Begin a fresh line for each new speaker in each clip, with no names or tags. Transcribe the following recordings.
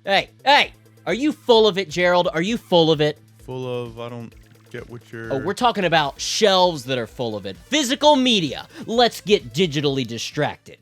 Hey! Are you full of it, Gerald? Are you full of it?
Full of, I don't get what you're...
Oh, we're talking about shelves that are full of it. Physical media. Let's get digitally distracted.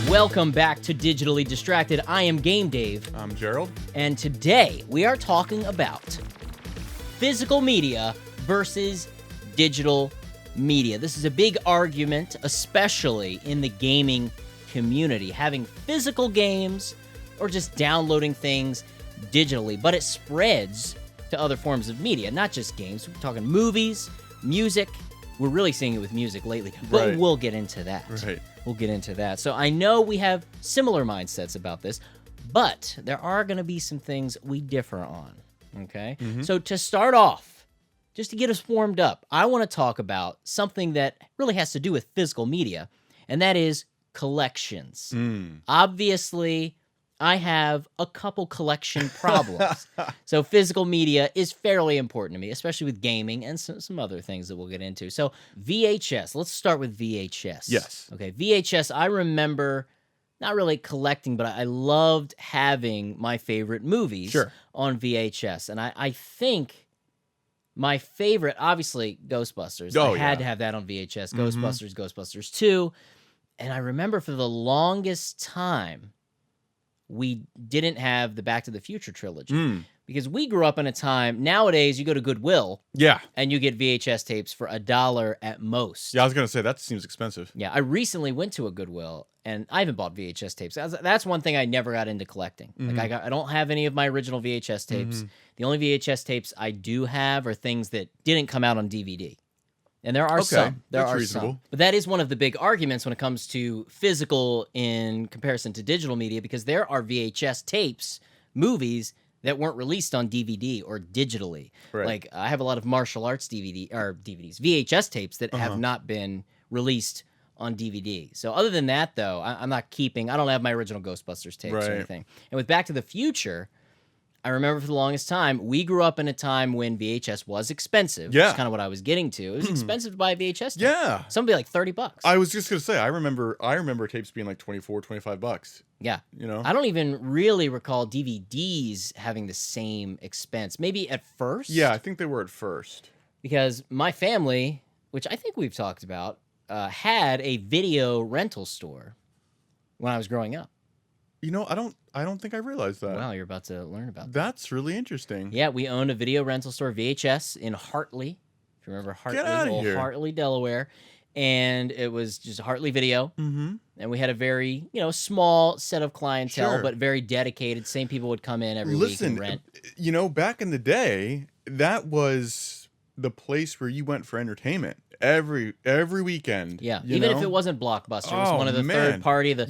Welcome back to Digitally Distracted. I am Game Dave.
I'm Gerald.
And today we are talking about physical media versus digital media. This is a big argument, especially in the gaming community, having physical games or just downloading things digitally. But it spreads to other forms of media, not just games. We're talking movies, music. We're really seeing it with music lately, but
Right.
We'll get into that.
Right.
We'll get into that. So I know we have similar mindsets about this, but there are going to be some things we differ on, okay? So to start off, just to get us warmed up, I want to talk about something that really has to do with physical media, and that is collections. Obviously, I have a couple collection problems. So physical media is fairly important to me, especially with gaming and some other things that we'll get into. So VHS, let's start with VHS.
Yes.
Okay, VHS, I remember not really collecting, but I loved having my favorite movies on VHS. And I think my favorite, obviously, Ghostbusters. I had to have that on VHS. Ghostbusters, Ghostbusters 2. And I remember for the longest time, we didn't have the Back to the Future trilogy because we grew up in a time, nowadays you go to Goodwill and you get VHS tapes for $1 at most.
Yeah, I was going to say, that seems expensive.
Yeah, I recently went to a Goodwill and I haven't bought VHS tapes. That's one thing I never got into collecting. Like I don't have any of my original VHS tapes. The only VHS tapes I do have are things that didn't come out on DVD. And there are some. There are some. But that is one of the big arguments when it comes to physical in comparison to digital media, because there are VHS tapes, movies, that weren't released on DVD or digitally.
Right.
Like, I have a lot of martial arts DVDs, VHS tapes that have not been released on DVD. So other than that, though, I don't have my original Ghostbusters tapes or anything. And with Back to the Future, I remember for the longest time, we grew up in a time when VHS was expensive.
Yeah.
That's kind of what I was getting to. It was expensive to buy a VHS tape.
Yeah.
Some would be like $30.
I was just going to say, I remember tapes being like $24, $25.
Yeah.
You know?
I don't even really recall DVDs having the same expense. Maybe at first.
Yeah, I think they were at first.
Because my family, which I think we've talked about, had a video rental store when I was growing up.
You know, I don't think I realized that.
Wow, you're about to learn about that.
That's really interesting.
Yeah, we owned a video rental store, VHS, in Hartley. If you remember Hartley,
Get outta here.
Hartley, Delaware. And it was just Hartley Video. And we had a very, small set of clientele, but very dedicated. Same people would come in every week and rent.
You know, back in the day, that was the place where you went for entertainment every weekend.
Yeah,
you
even
know?
if it wasn't Blockbuster, it was one of the third party, the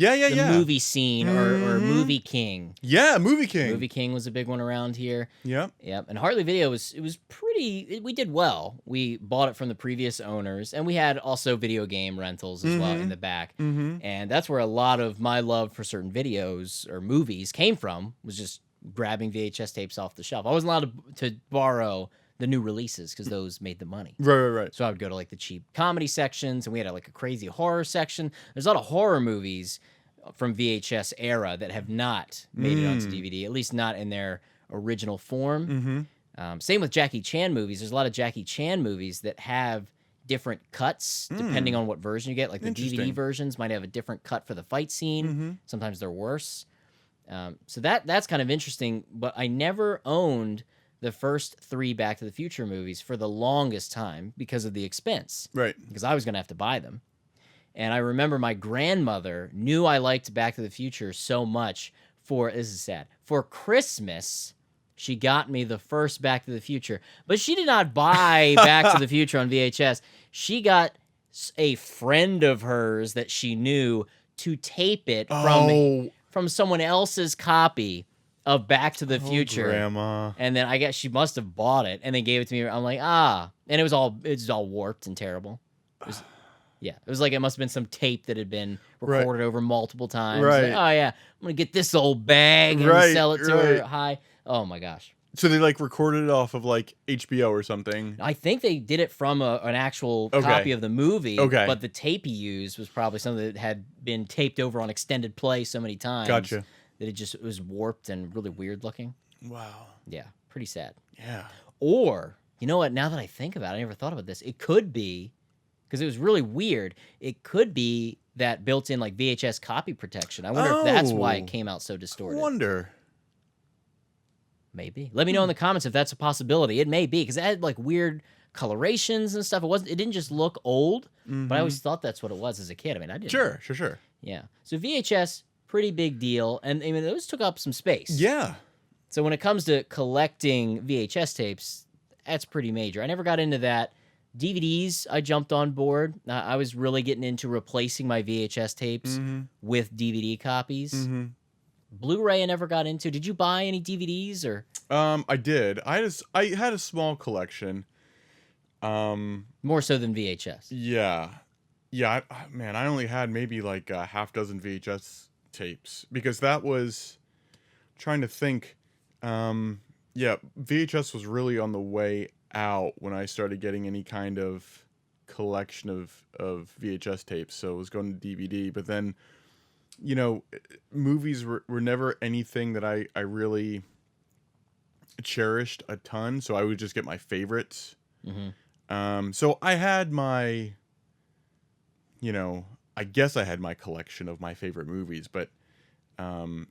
movie scene or Movie King.
Yeah, Movie King.
Movie King was a big one around here.
Yep.
Yep. And Hartley Video was pretty. We did well. We bought it from the previous owners, and we had also video game rentals as well in the back. And that's where a lot of my love for certain videos or movies came from. Was just grabbing VHS tapes off the shelf. I wasn't allowed to borrow the new releases because those made the money.
Right.
So I would go to like the cheap comedy sections, and we had like a crazy horror section. There's a lot of horror movies from VHS era that have not made it onto DVD, at least not in their original form. Same with Jackie Chan movies. There's a lot of Jackie Chan movies that have different cuts depending on what version you get. Like the DVD versions might have a different cut for the fight scene. Sometimes they're worse. So that's kind of interesting, but I never owned the first 3 Back to the Future movies for the longest time because of the expense.
Right.
Because I was going to have to buy them. And I remember my grandmother knew I liked Back to the Future so much this is sad, for Christmas, she got me the first Back to the Future. But she did not buy Back to the Future on VHS. She got a friend of hers that she knew to tape it from someone else's copy of Back to the Future.
Grandma.
And then I guess she must have bought it and then gave it to me. I'm like, and it was all warped and terrible. It was like it must have been some tape that had been recorded over multiple times.
Right.
Like, oh yeah, I'm gonna get this old bag and sell it to her high. Oh my gosh.
So they like recorded it off of like HBO or something.
I think they did it from an actual copy of the movie.
Okay.
But the tape he used was probably something that had been taped over on extended play so many times.
Gotcha.
That it was warped and really weird looking.
Wow.
Yeah, pretty sad.
Yeah.
Or, you know what, now that I think about it, I never thought about this. It could be, because it was really weird, it could be that built-in like VHS copy protection. I wonder if that's why it came out so distorted.
I wonder.
Maybe. Let me know in the comments if that's a possibility. It may be, because it had like weird colorations and stuff. It didn't just look old, but I always thought that's what it was as a kid. I mean, I didn't.
Sure.
Yeah. So VHS, pretty big deal. And I mean, those took up some space.
Yeah.
So when it comes to collecting VHS tapes, that's pretty major. I never got into that. DVDs, I jumped on board. I was really getting into replacing my VHS tapes with DVD copies. Blu-ray I never got into. Did you buy any DVDs or?
I did. I had a small collection.
More so than VHS.
Yeah. Man, I only had maybe like a half dozen VHS tapes because that was trying to think. VHS was really on the way out when I started getting any kind of collection of VHS tapes. So it was going to DVD, but then, you know, movies were never anything that I really cherished a ton. So I would just get my favorites. So I had my, you know, I guess I had my collection of my favorite movies, but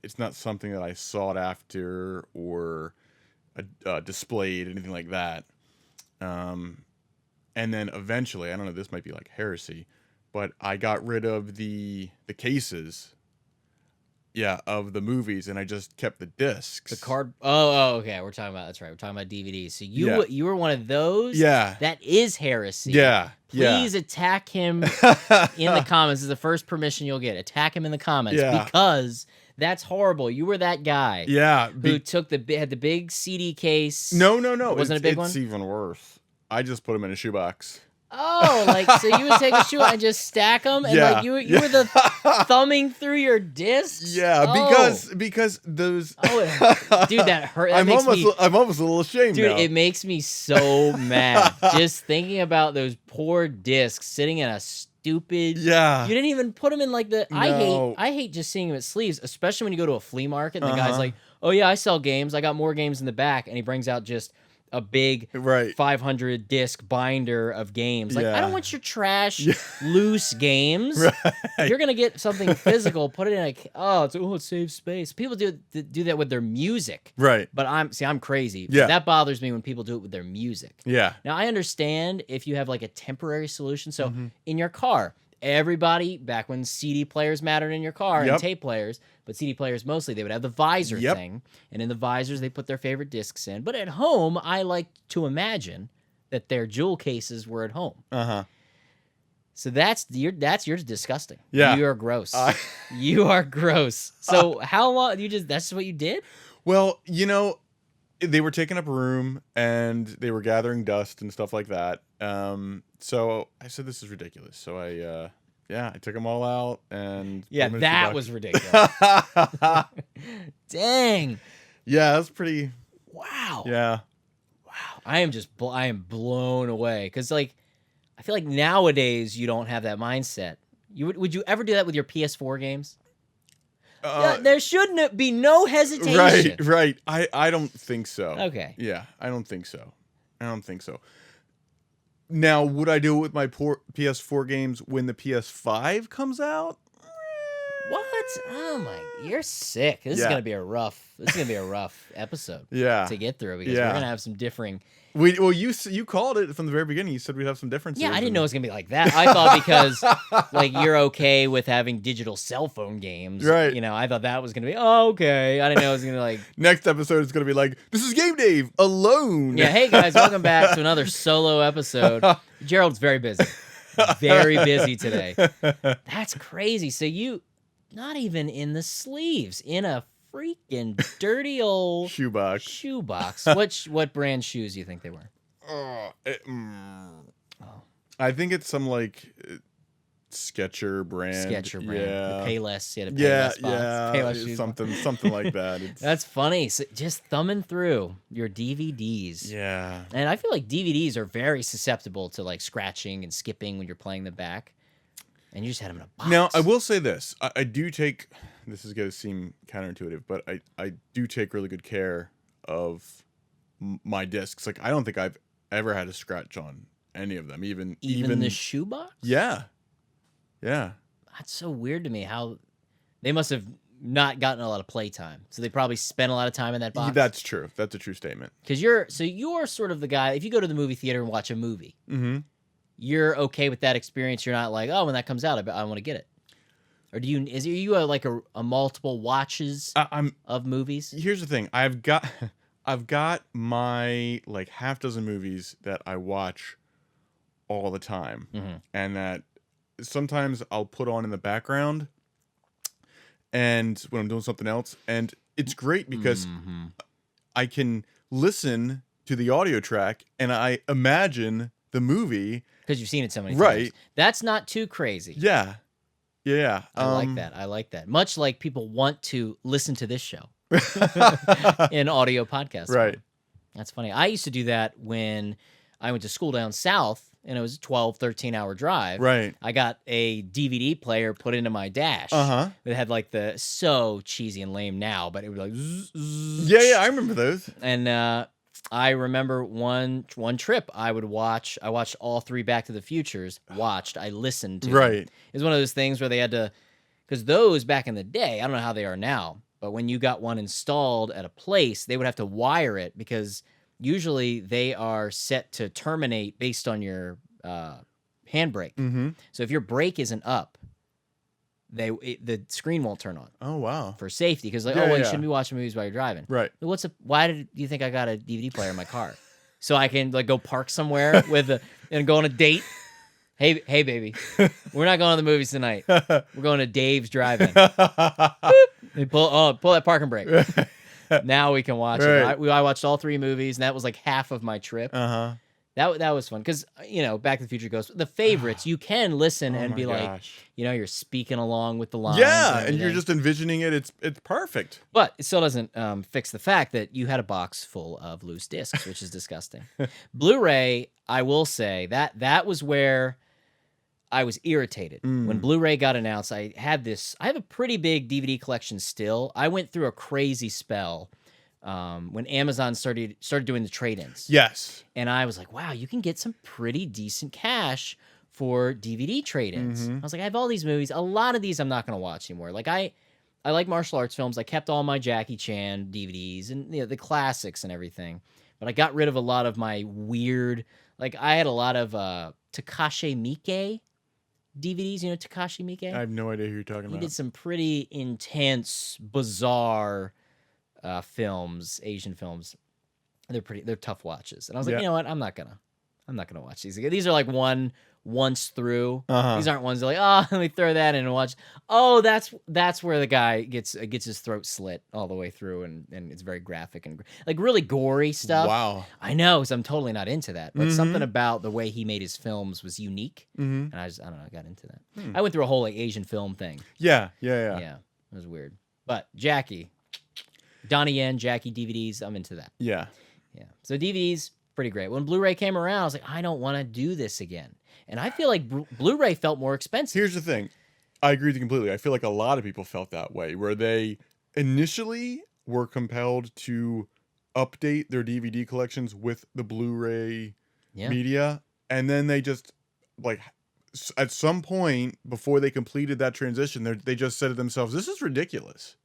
it's not something that I sought after or displayed, anything like that. And then eventually, I don't know, this might be like heresy, but I got rid of the cases, of the movies, and I just kept the discs.
The card. Oh, okay. We're talking about, that's right. We're talking about DVDs. So you were one of those.
Yeah.
That is heresy.
Yeah.
Please attack him in the comments. This is the first permission you'll get. Attack him in the comments because that's horrible. You were that guy.
Yeah.
Who had the big CD case.
No.
Wasn't a big one?
It's even worse. I just put them in a shoebox.
Oh, like, so you would take a shoe and just stack them? And like you were the thumbing through your discs?
Yeah, because those...
Oh, dude, that hurt.
I'm almost a little ashamed
dude,
now.
it makes me so mad. Just thinking about those poor discs sitting in a stupid...
Yeah.
You didn't even put them in like the...
No.
I hate just seeing them at sleeves, especially when you go to a flea market and the guy's like, oh yeah, I sell games. I got more games in the back. And he brings out just a big 500 disc binder of games. Like, I don't want your trash, loose games. If you're gonna get something physical, put it in it saves space. People do that with their music.
Right.
But I'm crazy.
Yeah.
That bothers me when people do it with their music.
Yeah.
Now I understand if you have like a temporary solution. So in your car, everybody, back when CD players mattered in your car and tape players, but CD players mostly, they would have the visor thing. And in the visors, they put their favorite discs in. But at home, I like to imagine that their jewel cases were at home. So you're disgusting.
Yeah.
You are gross. You are gross. So how long, that's what you did?
Well, you know, they were taking up room and they were gathering dust and stuff like that. So I said, this is ridiculous. So I took them all out and
that was ridiculous. Dang.
Yeah, that's pretty.
Wow.
Yeah.
Wow. I am blown away because like I feel like nowadays you don't have that mindset. Would you ever do that with your PS4 games? There shouldn't be no hesitation.
Right. I don't think so.
Okay.
Yeah, I don't think so. Now, would I do it with my PS4 games when the PS5 comes out?
What? Oh my! You're sick. This is gonna be a rough episode. To get through because we're gonna have some differing.
You called it from the very beginning. You said we'd have some differences.
Yeah, I didn't know it was gonna be like that. I thought because like you're okay with having digital cell phone games,
right?
You know, I thought that was gonna be okay. I didn't know it was gonna be like
next episode is gonna be like, this is Game Dave alone.
Yeah, hey guys, welcome back to another solo episode. Gerald's very busy today. That's crazy. So you, not even in the sleeves, in a freaking dirty old
Shoebox.
shoebox. What brand shoes do you think they were?
Oh.
Oh.
I think it's some like Sketcher brand.
Sketcher brand.
Yeah.
The Payless. Yeah, the
Yeah,
Payless box. Payless shoes box.
something like that. It's,
That's funny. So just thumbing through your DVDs.
yeah.
And I feel like DVDs are very susceptible to like scratching and skipping when you're playing them back. And you just had them in a box.
Now, I will say this. I do take, this is going to seem counterintuitive, but I do take really good care of my discs. Like, I don't think I've ever had a scratch on any of them. Even
the shoebox?
Yeah. Yeah.
That's so weird to me how they must have not gotten a lot of playtime. So they probably spent a lot of time in that box.
That's true. That's a true statement.
Because you're sort of the guy, if you go to the movie theater and watch a movie, you're okay with that experience. You're not like, oh, when that comes out, I want to get it. Or are you a multiple watches of movies?
Here's the thing. I've got my like half dozen movies that I watch all the time, and that sometimes I'll put on in the background, and when I'm doing something else, and it's great because I can listen to the audio track and I imagine the movie
because you've seen it so many
right.
times. That's not too crazy.
Yeah.
I like that. Much like people want to listen to this show in audio podcast.
Right.
That's funny. I used to do that when I went to school down south, and it was a 12, 13-hour drive.
Right.
I got a DVD player put into my dash. It had like so cheesy and lame now, but it was like zzz, zzz.
Yeah, I remember those.
And I remember one trip I watched all 3 Back to the Futures. I listened to them.
Right.
It was one of those things where they had to, because those back in the day, I don't know how they are now, but when you got one installed at a place, they would have to wire it because usually they are set to terminate based on your handbrake. So if your brake isn't up, the screen won't turn on.
Oh wow!
For safety, because you shouldn't be watching movies while you're driving.
Right.
Why do you think I got a DVD player in my car? So I can like go park somewhere and go on a date. Hey baby, we're not going to the movies tonight. We're going to Dave's Drive-In. Pull that parking brake. Now we can watch it. I watched all 3 movies, and that was like half of my trip. That was fun because Back to the Future goes the favorites. You can listen and be like, you're speaking along with the lines.
Yeah, and you're just envisioning it. It's perfect.
But it still doesn't fix the fact that you had a box full of loose discs, which is disgusting. Blu-ray, I will say that was where I was irritated when Blu-ray got announced. I have a pretty big DVD collection still. I went through a crazy spell when Amazon started doing the trade-ins.
Yes.
And I was like, wow, you can get some pretty decent cash for DVD trade-ins. I was like, I have all these movies. A lot of these I'm not going to watch anymore. Like I like martial arts films. I kept all my Jackie Chan DVDs and the classics and everything. But I got rid of a lot of my weird, like I had a lot of Takashi Miike DVDs. You know Takashi Miike?
I have no idea who you're talking about.
He did some pretty intense, bizarre films, Asian films. They're tough watches. And I was like, you know what? I'm not gonna watch these again. These are like once through. These aren't ones that are like, oh, let me throw that in and watch. Oh, that's where the guy gets his throat slit all the way through, and it's very graphic and like really gory stuff.
Wow.
I know, because I'm totally not into that. But something about the way he made his films was unique, and I don't know, I got into that. I went through a whole like Asian film thing.
Yeah.
Yeah, it was weird. But Jackie, Donnie Yen, Jackie DVDs, I'm into that.
Yeah.
Yeah. So DVDs, pretty great. When Blu-ray came around, I was like, I don't want to do this again. And I feel like Blu-ray felt more expensive.
Here's the thing. I agree with you completely. I feel like a lot of people felt that way, where they initially were compelled to update their DVD collections with the Blu-ray media. And then they just, like, at some point before they completed that transition, they just said to themselves, this is ridiculous.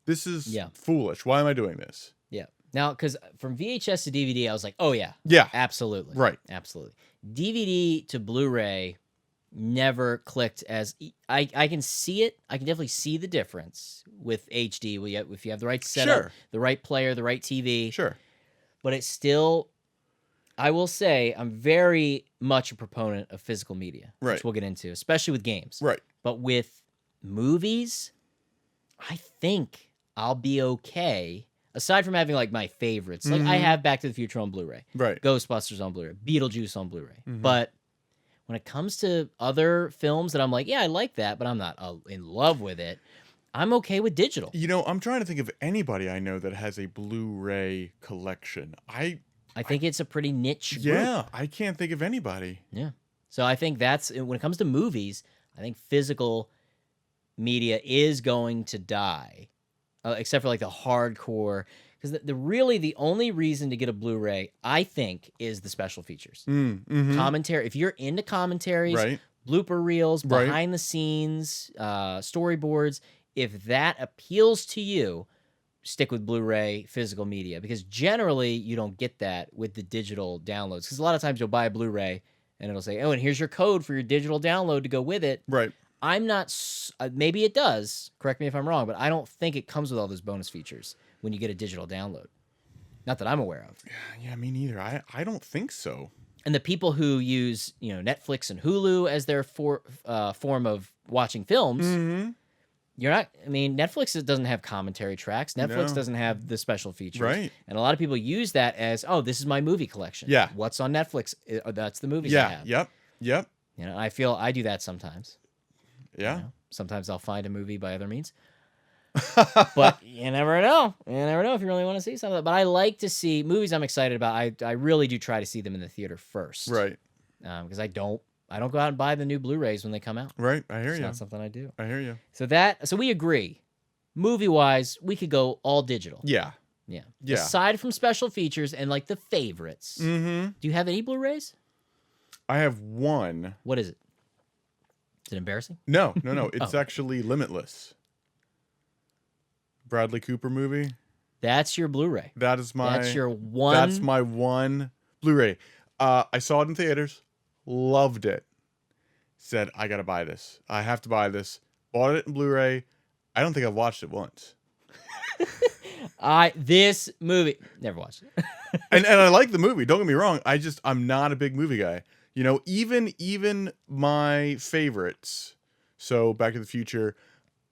This is foolish. Why am I doing this?
Yeah. Now, because from VHS to DVD, I was like, oh, yeah.
Yeah.
Absolutely.
Right.
Absolutely. DVD to Blu-ray never clicked as... I can see it. I can definitely see the difference with HD. If you have the right setup, the right player, the right TV.
Sure.
But it's still... I will say I'm very much a proponent of physical media, which we'll get into, especially with games.
Right.
But with movies, I think I'll be okay. Aside from having like my favorites, like I have Back to the Future on Blu-ray,
Right.
Ghostbusters on Blu-ray, Beetlejuice on Blu-ray.
Mhm.
But when it comes to other films that I'm like, yeah, I like that, but I'm not in love with it, I'm okay with digital.
You know, I'm trying to think of anybody I know that has a Blu-ray collection.
I think it's a pretty niche group.
Yeah, I can't think of anybody.
Yeah. So I think that's, when it comes to movies, I think physical media is going to die, except for like the hardcore. Because the only reason to get a Blu-ray, I think, is the special features. Commentary. If you're into commentaries,
Right.
blooper reels,
Right.
behind the scenes, storyboards, if that appeals to you, stick with Blu-ray physical media, because generally you don't get that with the digital downloads. Because a lot of times you'll buy a Blu-ray and it'll say, oh, and here's your code for your digital download to go with it.
Right.
I'm not, maybe it does, correct me if I'm wrong, but I don't think it comes with all those bonus features when you get a digital download. Not that I'm aware of.
Yeah, me neither. I don't think so.
And the people who use, Netflix and Hulu as their form of watching films, you're not, Netflix doesn't have commentary tracks. Netflix doesn't have the special features.
Right.
And a lot of people use that as, oh, this is my movie collection.
Yeah.
What's on Netflix? That's the movies I have.
Yep.
I feel I do that sometimes.
Yeah.
Sometimes I'll find a movie by other means. But you never know. You never know if you really want to see something. But I like to see movies I'm excited about. I really do try to see them in the theater first.
Right.
Because I don't go out and buy the new Blu-rays when they come out.
Right. I hear
It's
you.
not something I do.
I hear you.
So we agree. Movie-wise, we could go all digital.
Yeah.
Yeah.
Yeah.
Aside from special features and like the favorites.
Mm-hmm.
Do you have any Blu-rays?
I have one.
What is it? Is it embarrassing?
No. It's actually Limitless. Bradley Cooper movie.
That's your Blu-ray.
That's
your one.
That's my one Blu-ray. I saw it in theaters. Loved it. Said, I gotta buy this. I have to buy this. Bought it in Blu-ray. I don't think I've watched it once.
This movie, never watched it.
and I like the movie. Don't get me wrong. I'm not a big movie guy. Even my favorites. So Back to the Future.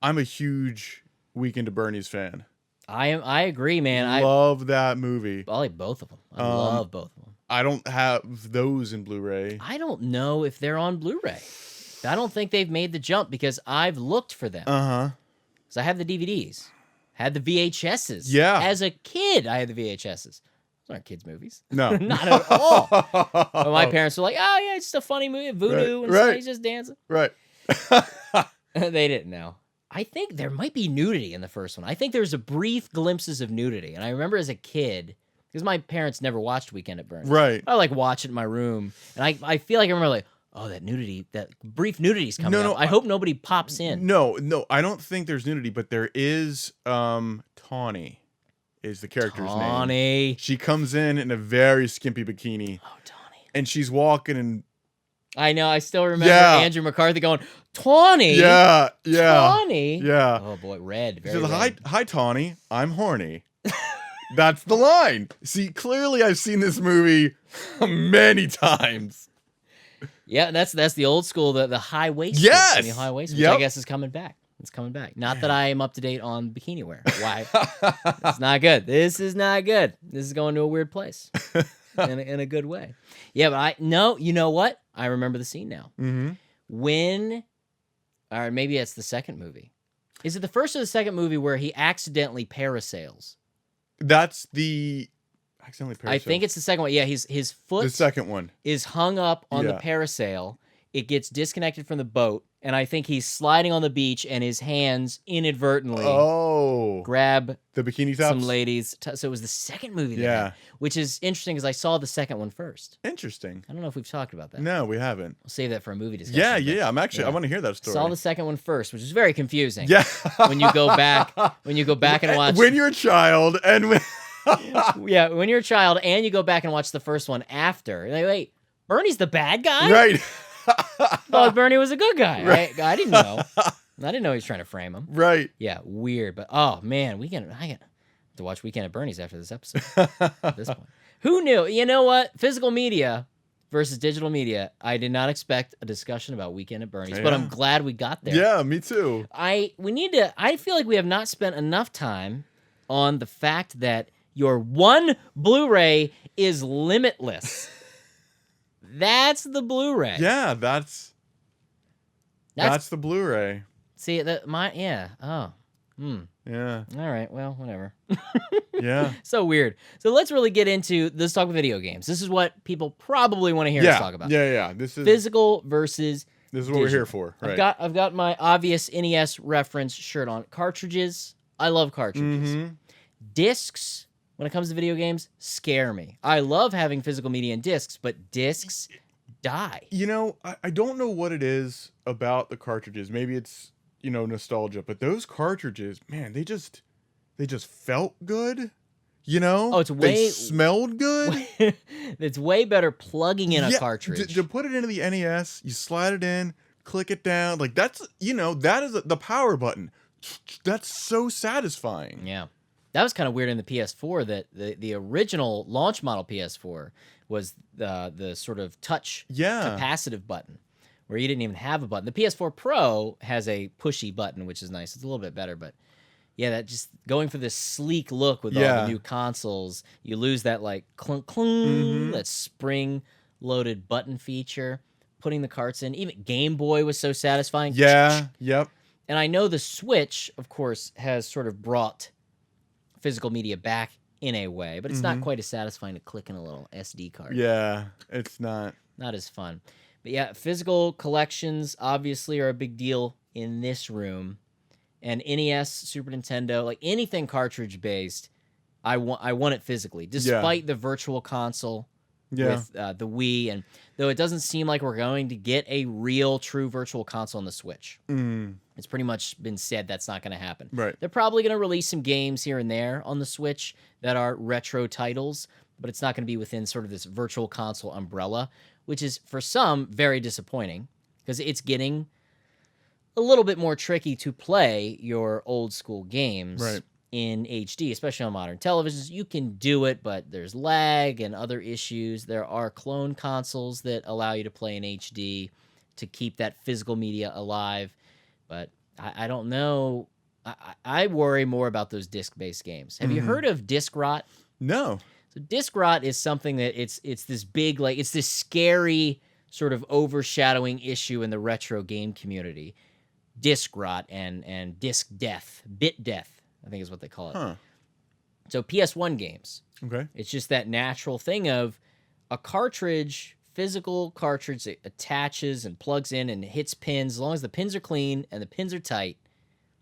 I'm a huge Weekend at Bernie's fan.
I agree, man. I
love that movie.
I like both of them. I love both of them.
I don't have those in Blu-ray.
I don't know if they're on Blu-ray. I don't think they've made the jump because I've looked for them. Because I have the DVDs. Had the VHSs.
Yeah.
As a kid, I had the VHSs. Those aren't kids' movies.
No.
Not at all. But my parents were like, oh, yeah, it's just a funny movie. Voodoo. And stuff. He's just dancing.
Right.
They didn't know. I think there might be nudity in the first one. I think there's a brief glimpses of nudity. And I remember as a kid, because my parents never watched Weekend at Bernie's.
Right.
I like watch it in my room. And I feel like I remember like, oh, that nudity, that brief nudity's coming up. I hope nobody pops in.
No, I don't think there's nudity, but there is Tawny is the character's name.
Tawny.
She comes in a very skimpy bikini.
Oh, Tawny.
And she's walking and
I know, I still remember Andrew McCarthy going, Tawny?
Yeah.
Tawny?
Yeah.
Oh boy, red.
She says, hi, Tawny, I'm horny. That's the line. See, clearly I've seen this movie many times.
Yeah, that's the old school, the high waist.
Yes.
The high waist, which I guess is coming back. It's coming back. Not that I am up to date on bikini wear. Why? It's not good. This is not good. This is going to a weird place in a good way. Yeah, but you know what? I remember the scene now.
Mm-hmm.
When, or maybe it's the second movie. Is it the first or the second movie where he accidentally parasails?
That's the accidentally parasail.
I think it's the second one. Yeah, his foot
the second one
is hung up on the parasail. It gets disconnected from the boat, and I think he's sliding on the beach, and his hands inadvertently grab
the bikini tops.
Some ladies. So it was the second movie. That which is interesting because I saw the second one first.
Interesting.
I don't know if we've talked about that.
No, we haven't.
We'll save that for a movie discussion.
Yeah. I want to hear that story.
Saw the second one first, which is very confusing.
Yeah.
when you go back and watch.
When you're a child and when.
Yeah, when you're a child and you go back and watch the first one after. Like, wait, Bernie's the bad guy?
Right.
Thought Bernie was a good guy.
Right.
I didn't know. I didn't know he was trying to frame him.
Right.
Yeah, weird. But oh man, I get to watch Weekend at Bernie's after this episode. At this point, who knew? You know what? Physical media versus digital media. I did not expect a discussion about Weekend at Bernie's, but I'm
Yeah.
glad we got there.
Yeah, me too.
I feel like we have not spent enough time on the fact that your one Blu-ray is limitless. That's the Blu-ray.
Yeah, that's the Blu-ray.
See yeah. Oh.
Yeah.
All right. Well, whatever.
Yeah.
So weird. So let's really get into let's talk video games. This is what people probably want to hear us talk about.
Yeah. This is
Physical versus
what we're here
digital.
for. Right.
I've got my obvious NES reference shirt on. Cartridges. I love cartridges.
Mm-hmm.
Discs, when it comes to video games, scare me. I love having physical media and discs, but discs die.
You know, I don't know what it is about the cartridges. Maybe it's, nostalgia, but those cartridges, man, they just felt good.
Oh,
they smelled good.
It's way better plugging in a cartridge.
To put it into the NES, you slide it in, click it down. Like that's, that is the power button. That's so satisfying.
Yeah. That was kind of weird in the PS4 that the original launch model PS4 was the sort of touch capacitive button where you didn't even have a button. The PS4 Pro has a pushy button, which is nice. It's a little bit better, but yeah, that just going for this sleek look with all the new consoles, you lose that like clunk clunk, that spring loaded button feature, putting the carts in. Even Game Boy was so satisfying.
Yeah, yep.
And I know the Switch, of course, has sort of brought physical media back in a way, but it's not quite as satisfying to click in a little SD card.
Yeah, it's not
as fun. But yeah, physical collections obviously are a big deal in this room. And NES, Super Nintendo, like anything cartridge based, I want it physically, despite the virtual console with the Wii. And though it doesn't seem like we're going to get a real true virtual console on the Switch. It's pretty much been said that's not going to happen.
Right.
They're probably going to release some games here and there on the Switch that are retro titles, but it's not going to be within sort of this virtual console umbrella, which is for some very disappointing because it's getting a little bit more tricky to play your old school games in HD, especially on modern televisions. You can do it, but there's lag and other issues. There are clone consoles that allow you to play in HD to keep that physical media alive. But I don't know. I worry more about those disc-based games. Have you heard of disc rot?
No.
So disc rot is something that it's this big, like it's this scary sort of overshadowing issue in the retro game community. Disc rot and disc death, bit death, I think is what they call it.
Huh.
So PS1 games.
Okay.
It's just that natural thing of a cartridge, physical cartridge that attaches and plugs in and hits pins. As long as the pins are clean and the pins are tight,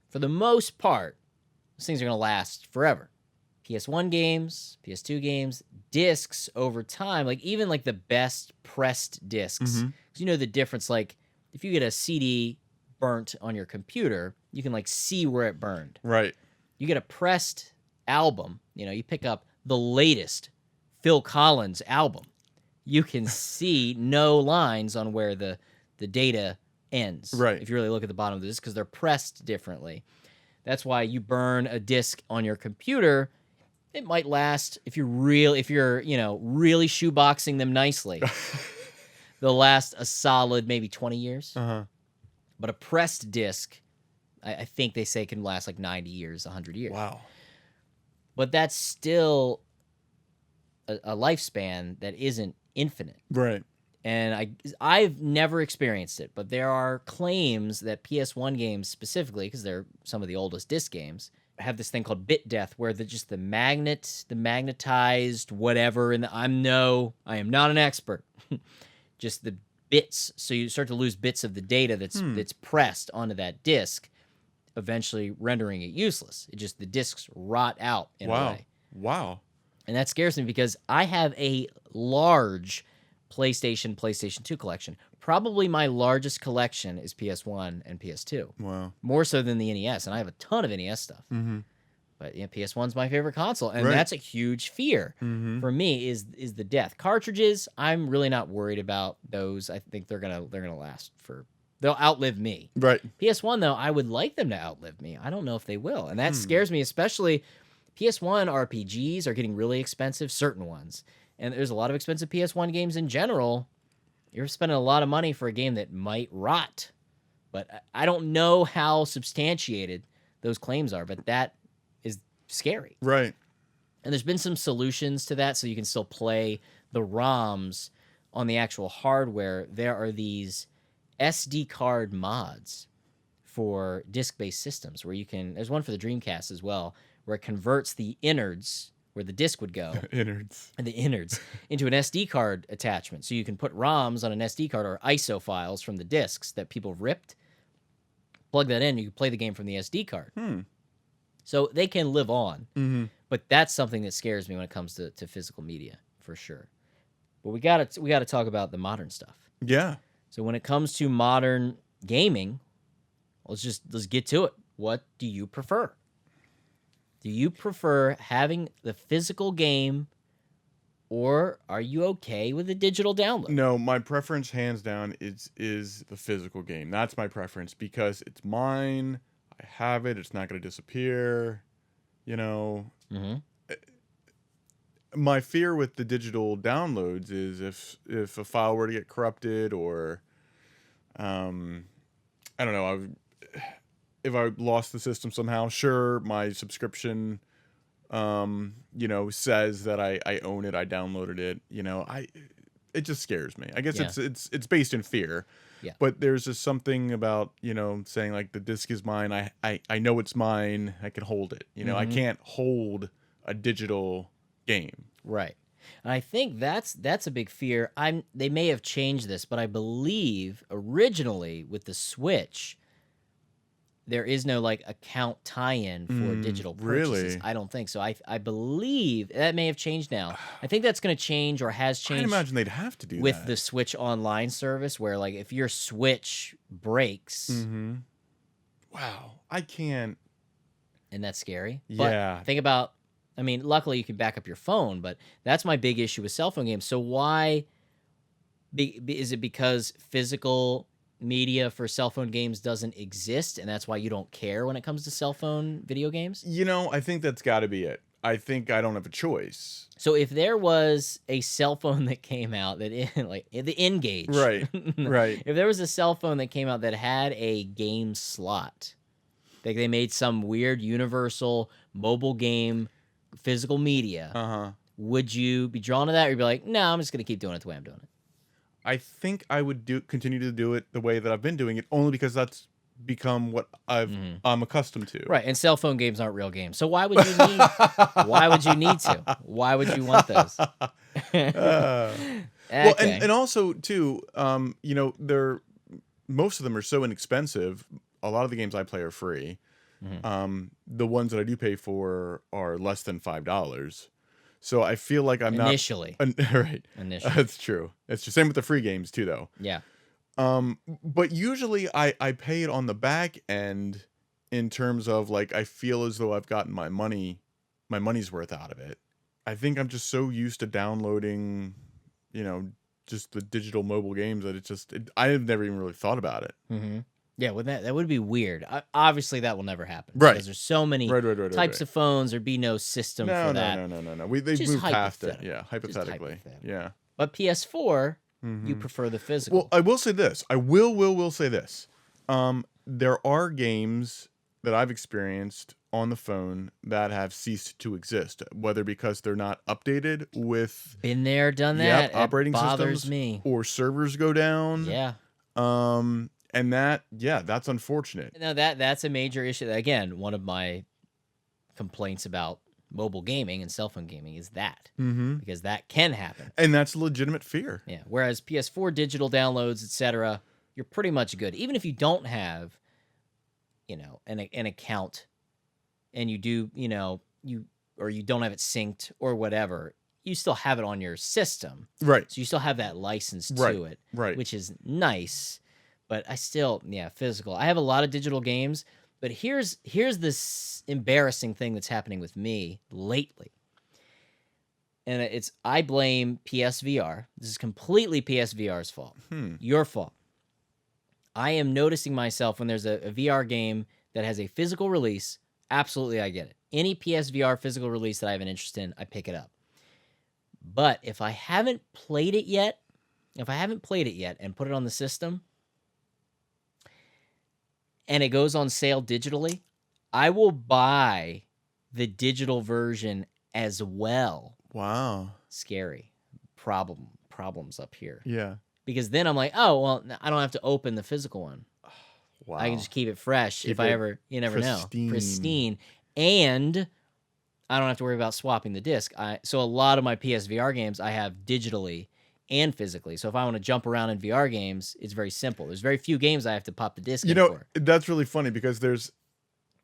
for the most part, those things are going to last forever. PS1 games, PS2 games, discs over time, like even like the best pressed discs. 'Cause you know the difference, like if you get a CD burnt on your computer, you can like see where it burned.
Right.
You get a pressed album, you pick up the latest Phil Collins album. You can see no lines on where the data ends.
Right.
If you really look at the bottom of this, because they're pressed differently. That's why you burn a disc on your computer. It might last if you're really shoeboxing them nicely. They'll last a solid maybe 20 years. But a pressed disc, I think they say can last like 90 years, 100 years.
Wow.
But that's still a lifespan that isn't infinite.
Right.
And I've never experienced it, but there are claims that PS1 games specifically, because they're some of the oldest disc games, have this thing called bit death, where the magnetized whatever, and I am not an expert, just the bits, so you start to lose bits of the data that's pressed onto that disc, eventually rendering it useless. The discs rot out in a way.
Wow.
And that scares me because I have a large PlayStation 2 collection. Probably my largest collection is PS1 and PS2.
Wow.
More so than the NES, and I have a ton of NES stuff. But PS1's my favorite console, and that's a huge fear for me is the death. Cartridges, I'm really not worried about those. I think they're gonna last they'll outlive me.
Right.
PS1 though, I would like them to outlive me. I don't know if they will, and that scares me, especially PS1 RPGs are getting really expensive, certain ones. And there's a lot of expensive PS1 games in general You're spending a lot of money for a game that might rot. But I don't know how substantiated those claims are, but that is scary.
Right.
And there's been some solutions to that, so you can still play the ROMs on the actual hardware. There are these SD card mods for disc-based systems where you can. There's one for the Dreamcast as well, where it converts the innards, where the disc would go,
Innards.
and the innards into an SD card attachment. So you can put ROMs on an SD card or ISO files from the discs that people ripped. Plug that in, you can play the game from the SD card. So they can live on.
Mm-hmm.
But that's something that scares me when it comes to physical media, for sure. But we gotta talk about the modern stuff.
Yeah.
So when it comes to modern gaming, let's get to it. What do you prefer? Do you prefer having the physical game, or are you okay with the digital download?
No, my preference, hands down, is the physical game. That's my preference because it's mine. I have it. It's not going to disappear. You know.
Mm-hmm.
My fear with the digital downloads is if a file were to get corrupted or, I don't know, if I lost the system somehow. Sure, my subscription, you know, says that I own it, I downloaded it. You know, it just scares me. I guess it's based in fear.
Yeah.
But there's just something about, you know, saying like the disc is mine. I know it's mine. I can hold it. You know, I can't hold a digital game.
Right. And I think that's a big fear. They may have changed this, but I believe originally with the Switch, there is no like account tie-in for digital purchases.
Really?
I don't think so. I believe that may have changed now. I think that's going to change or has
I
changed
imagine they'd have to do
with
that.
the Switch Online service, where like if your Switch breaks,
Wow, I can't.
and that's scary.
Yeah.
But think about. I mean, luckily you can back up your phone, but that's my big issue with cell phone games. So why is it because physical media for cell phone games doesn't exist, and that's why you don't care when it comes to cell phone video games?
You know, I think that's got to be it. I think I don't have a choice.
So if there was a cell phone that came out that like the N-Gage,
Right, right.
If there was a cell phone that came out that had a game slot, like they made some weird universal mobile game physical media, would you be drawn to that, or you'd be like, no, I'm just gonna keep doing it the way I'm doing it?
I think I would continue to do it the way that I've been doing it, only because that's become what I'm accustomed to.
Right, and cell phone games aren't real games, so why would you need? Why would you need to? Why would you want those?
Well, and also too, you know, most of them are so inexpensive. A lot of the games I play are free. The ones that I do pay for are less than $5. So I feel like I'm
initially.
Right.
Initially.
That's true. It's the same with the free games too, though.
Yeah.
But usually I pay it on the back end in terms of like I feel as though I've gotten my money's worth out of it. I think I'm just so used to downloading, you know, just the digital mobile games that I have never even really thought about it.
Yeah, that would be weird. Obviously, that will never happen.
Right.
Because there's so many types of phones. There'd be no system for that.
No. They've moved past it. Yeah, hypothetically. Yeah.
But PS4, you prefer the physical.
Well, I will say this. I will say this. There are games that I've experienced on the phone that have ceased to exist, whether because they're not updated with
been there, done that.
operating
bothers
systems,
me.
or servers go down.
Yeah.
And that's unfortunate.
No, that's a major issue. Again, one of my complaints about mobile gaming and cell phone gaming is that. Because that can happen.
And that's a legitimate fear.
Yeah. Whereas PS4 digital downloads, etc., you're pretty much good. Even if you don't have, you know, an account, and you do, you know, you don't have it synced or whatever, you still have it on your system.
Right.
So you still have that license to it.
Right.
Which is nice. But I still, physical. I have a lot of digital games, but here's this embarrassing thing that's happening with me lately. And I blame PSVR. This is completely PSVR's fault. Your fault. I am noticing myself when there's a VR game that has a physical release, absolutely I get it. Any PSVR physical release that I have an interest in, I pick it up. But if I haven't played it yet, if I haven't played it yet and put it on the system and it goes on sale digitally, I will buy the digital version as well.
Wow.
Scary. Problems up here.
Yeah.
Because then I'm like, oh, well, I don't have to open the physical one.
Wow.
I can just keep it fresh if I ever, you never know. Pristine. And I don't have to worry about swapping the disc. So a lot of my PSVR games I have digitally and physically. So if I want to jump around in VR games, it's very simple. There's very few games I have to pop the disc in for.
That's really funny because there's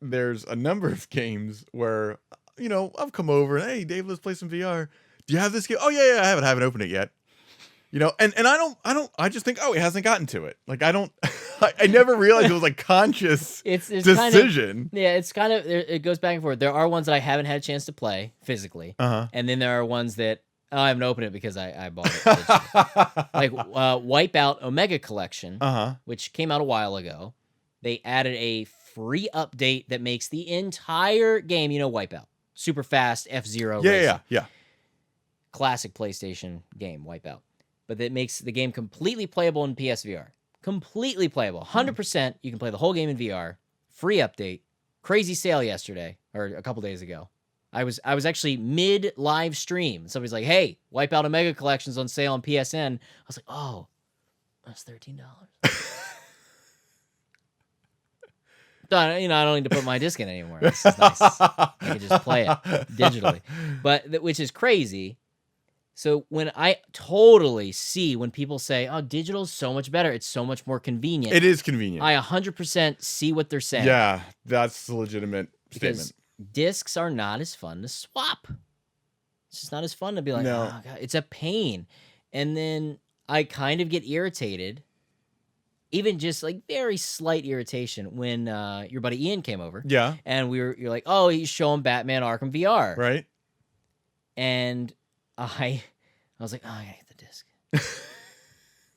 a number of games where, I've come over and, hey, Dave, let's play some VR. Do you have this game? Oh, yeah, I haven't opened it yet. And I just think, oh, he hasn't gotten to it. Like, I never realized it was like conscious decision.
It's kind of, it goes back and forth. There are ones that I haven't had a chance to play physically. And then there are ones that, I haven't opened it because I bought it digitally. Like Wipeout Omega Collection, which came out a while ago. They added a free update that makes the entire game, Wipeout. Super fast F-Zero racing.
Yeah.
Classic PlayStation game, Wipeout. But that makes the game completely playable in PSVR. Completely playable. 100%. You can play the whole game in VR. Free update. Crazy sale yesterday, or a couple days ago. I was actually mid live stream. Somebody's like, "Hey, Wipeout Omega Collection's on sale on PSN." I was like, "Oh, that's $13." I don't need to put my disc in anymore. This is nice. I can just play it digitally. But which is crazy. So when I totally see when people say, "Oh, digital is so much better. It's so much more convenient."
It is convenient.
I 100% see what they're saying.
Yeah, that's a legitimate
because
statement.
Discs are not as fun to swap. It's just not as fun to be like,
no.
"Oh God, it's a pain." And then I kind of get irritated, even just like very slight irritation when your buddy Ian came over.
Yeah.
And you're like, "Oh, he's showing Batman Arkham VR."
Right.
And I was like, "Oh, I gotta get the disc."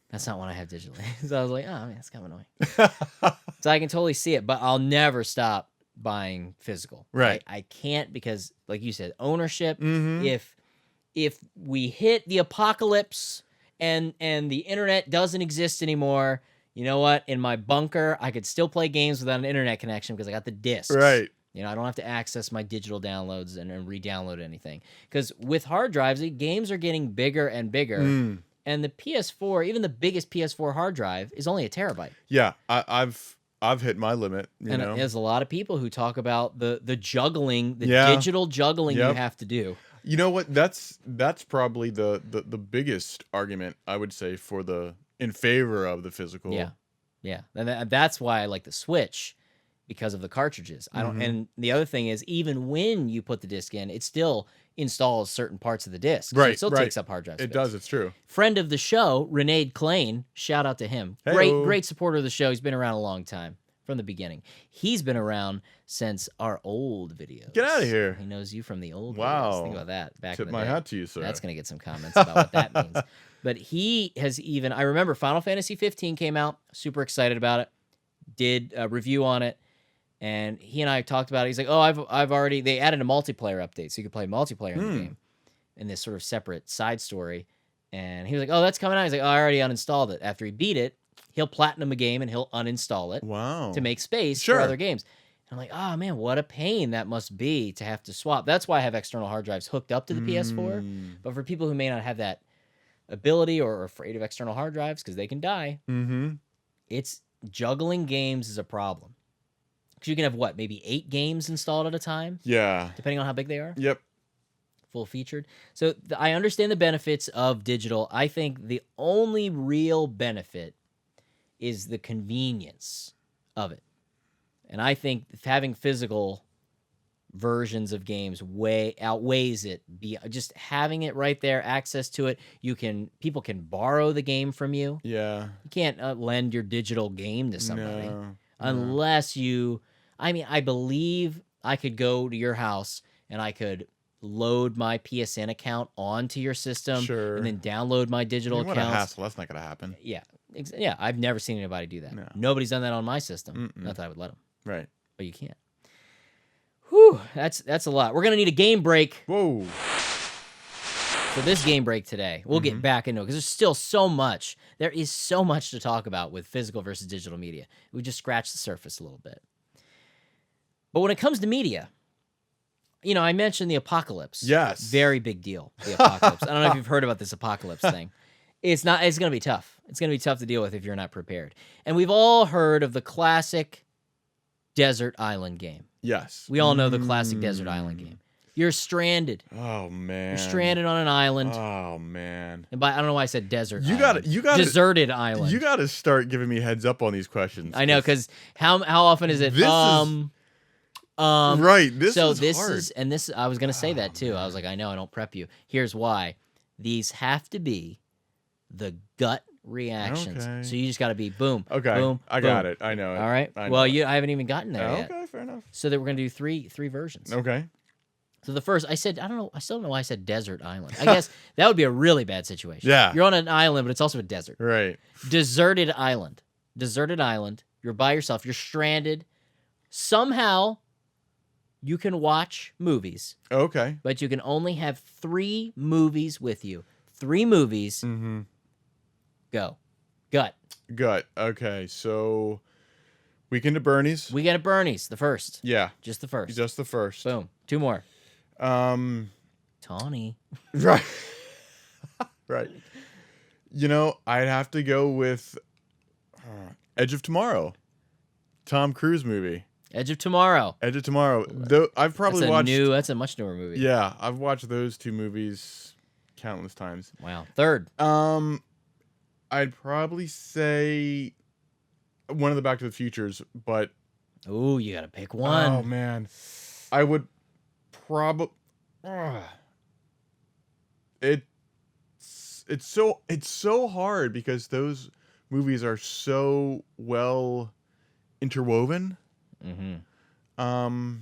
That's not one I have digitally. So I was like, "Oh, man, that's kind of annoying." So I can totally see it, but I'll never stop buying physical.
Right.
I can't because, like you said, ownership.
Mm-hmm.
If we hit the apocalypse and the internet doesn't exist anymore, you know what? In my bunker, I could still play games without an internet connection because I got the discs.
Right.
I don't have to access my digital downloads and re-download anything. Because with hard drives, games are getting bigger and bigger. And the PS4, even the biggest PS4 hard drive, is only 1 terabyte.
Yeah, I've hit my limit.
And there's a lot of people who talk about the juggling, digital juggling you have to do.
You know what? That's probably the biggest argument I would say in favor of the physical.
Yeah. And that's why I like the Switch. Because of the cartridges. And the other thing is, even when you put the disc in, it still installs certain parts of the disc.
Right.
So it still takes up hard drive space.
It does, it's true.
Friend of the show, Renee Klein, shout out to him.
Hey-o.
Great supporter of the show. He's been around a long time, from the beginning. He's been around since our old videos.
Get out of here.
He knows you from the old
wow.
videos. Think about that. Back
Tip
in the
my
day.
hat to you, sir.
That's going to get some comments about what that means. But he has I remember Final Fantasy 15 came out. Super excited about it. Did a review on it. And he and I talked about it. He's like, "Oh, I've already." They added a multiplayer update, so you could play multiplayer in the game, in this sort of separate side story. And he was like, "Oh, that's coming out." He's like, "Oh, I already uninstalled it." After he beat it, he'll platinum a game and he'll uninstall it.
Wow.
To make space for other games. And I'm like, "Oh man, what a pain that must be to have to swap." That's why I have external hard drives hooked up to the PS4. But for people who may not have that ability or are afraid of external hard drives because they can die, it's juggling games is a problem. Because you can have, maybe 8 games installed at a time?
Yeah.
Depending on how big they are?
Yep.
Full featured. So I understand the benefits of digital. I think the only real benefit is the convenience of it. And I think having physical versions of games outweighs it. Just having it right there, access to it. People can borrow the game from you.
Yeah.
You can't lend your digital game to somebody.
No.
Unless I believe I could go to your house and I could load my PSN account onto your system and then download my digital accounts. What a
hassle. That's not going to happen.
Yeah. Yeah. I've never seen anybody do that.
No.
Nobody's done that on my system. Not that I would let them.
Right.
But you can't. Whew. That's a lot. We're going to need a game break.
Whoa.
So this game break today, we'll get back into it because there's still so much. There is so much to talk about with physical versus digital media. We just scratched the surface a little bit. But when it comes to media, you know, I mentioned the apocalypse.
Yes.
Very big deal, the apocalypse. I don't know if you've heard about this apocalypse thing. It's going to be tough. It's going to be tough to deal with if you're not prepared. And we've all heard of the classic desert island game.
Yes.
We all know the classic desert island game. You're stranded.
Oh man.
You're stranded on an island.
Oh man.
And I don't know why I said desert.
You got
deserted island.
You got to start giving me heads up on these questions.
I know, because how often is it?
This right. This is hard.
I was gonna say that too. I was like, I know, I don't prep you. Here's why. These have to be the gut reactions.
Okay.
So you just got to be boom.
Okay.
Boom.
I got it. I know it.
All right. Well, I haven't even gotten there yet.
Okay, fair enough.
So that we're gonna do three versions.
Okay.
So the first, I said, I don't know. I still don't know why I said desert island. I guess that would be a really bad situation.
Yeah.
You're on an island, but it's also a desert.
Right.
Deserted island. Deserted island. You're by yourself. You're stranded. Somehow, you can watch movies,
Okay.
but you can only have 3 movies with you. 3 movies.
Mm-hmm.
Go. Gut.
Okay. So, Weekend at Bernie's.
Weekend at Bernie's. The first.
Yeah.
Just the first.
Just the first.
Boom. 2 more. Tawny.
Right. Right. You know, I'd have to go with Edge of Tomorrow. Tom Cruise movie.
Edge of Tomorrow.
Edge of Tomorrow. Though I've probably watched.
That's a much newer movie.
Yeah, I've watched those 2 movies countless times.
Wow. Third.
I'd probably say one of the Back to the Futures, but
Ooh, you gotta pick one.
oh man, I would probably. It's so hard because those movies are so well interwoven.
Mm-hmm.